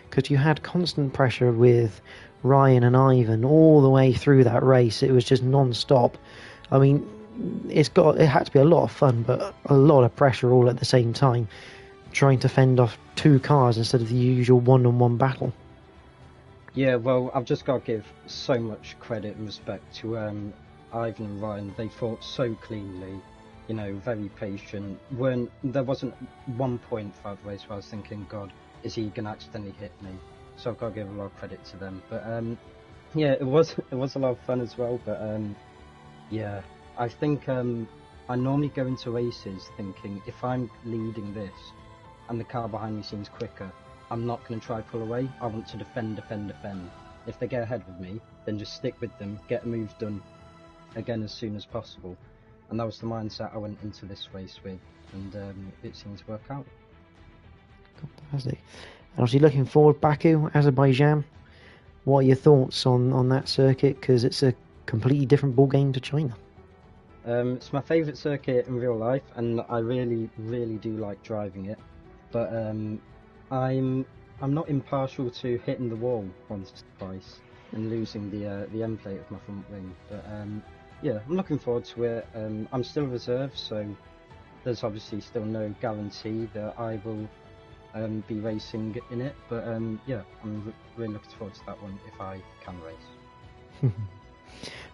[SPEAKER 1] Because you had constant pressure with Ryan and Ivan all the way through that race. It was just non-stop. I mean, it had to be a lot of fun, but a lot of pressure all at the same time, trying to fend off two cars instead of the usual one-on-one battle.
[SPEAKER 2] Yeah, well, I've just got to give so much credit and respect to Ivan and Ryan. They fought so cleanly, you know, very patient. There wasn't one point throughout the race where I was thinking, God, is he going to accidentally hit me? So I've got to give a lot of credit to them. But yeah, it was a lot of fun as well. But yeah, I think I normally go into races thinking, if I'm leading this and the car behind me seems quicker, I'm not going to try pull away. I want to defend. If they get ahead of me, then just stick with them, get a move done again as soon as possible. And that was the mindset I went into this race with, and it seemed to work out.
[SPEAKER 1] Fantastic. And obviously looking forward, Baku, Azerbaijan, what are your thoughts on that circuit? Because it's a completely different ball game to China.
[SPEAKER 2] It's my favourite circuit in real life, and I really do like driving it. But I'm not impartial to hitting the wall once or twice and losing the end plate of my front wing. But yeah, I'm looking forward to it. I'm still a reserve, so there's obviously still no guarantee that I will be racing in it. But yeah, I'm really looking forward to that one if I can race.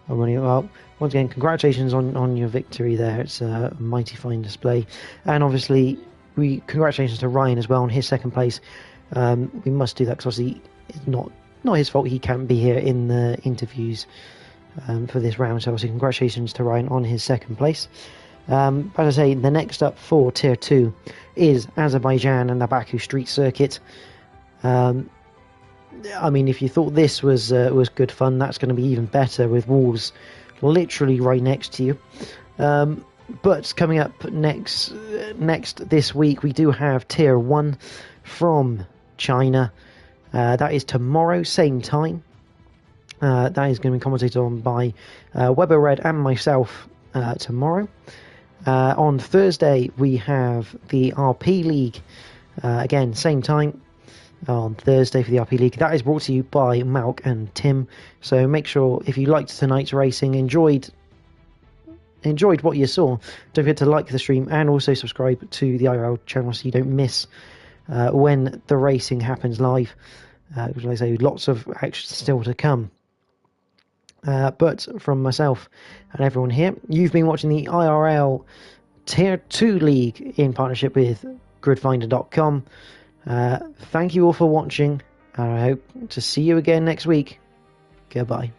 [SPEAKER 1] Well, once again, congratulations on your victory there. It's a mighty fine display, and obviously congratulations to Ryan as well on his second place. We must do that because obviously it's not his fault he can't be here in the interviews for this round. So obviously congratulations to Ryan on his second place. As I say, the next up for Tier 2 is Azerbaijan and the Baku Street Circuit. I mean, if you thought this was good fun, that's going to be even better with walls literally right next to you. But coming up next this week, we do have Tier 1 from China. That is tomorrow, same time. That is going to be commentated on by Weber Red and myself tomorrow. On Thursday, we have the RP League. Again, same time. On Thursday for the RP League. That is brought to you by Malc and Tim. So make sure, if you liked tonight's racing, enjoyed what you saw, don't forget to like the stream and also subscribe to the IRL channel so you don't miss when the racing happens live. Like I say, lots of action still to come. But from myself and everyone here, you've been watching the IRL Tier 2 League in partnership with gridfinder.com. Thank you all for watching, and I hope to see you again next week. Goodbye.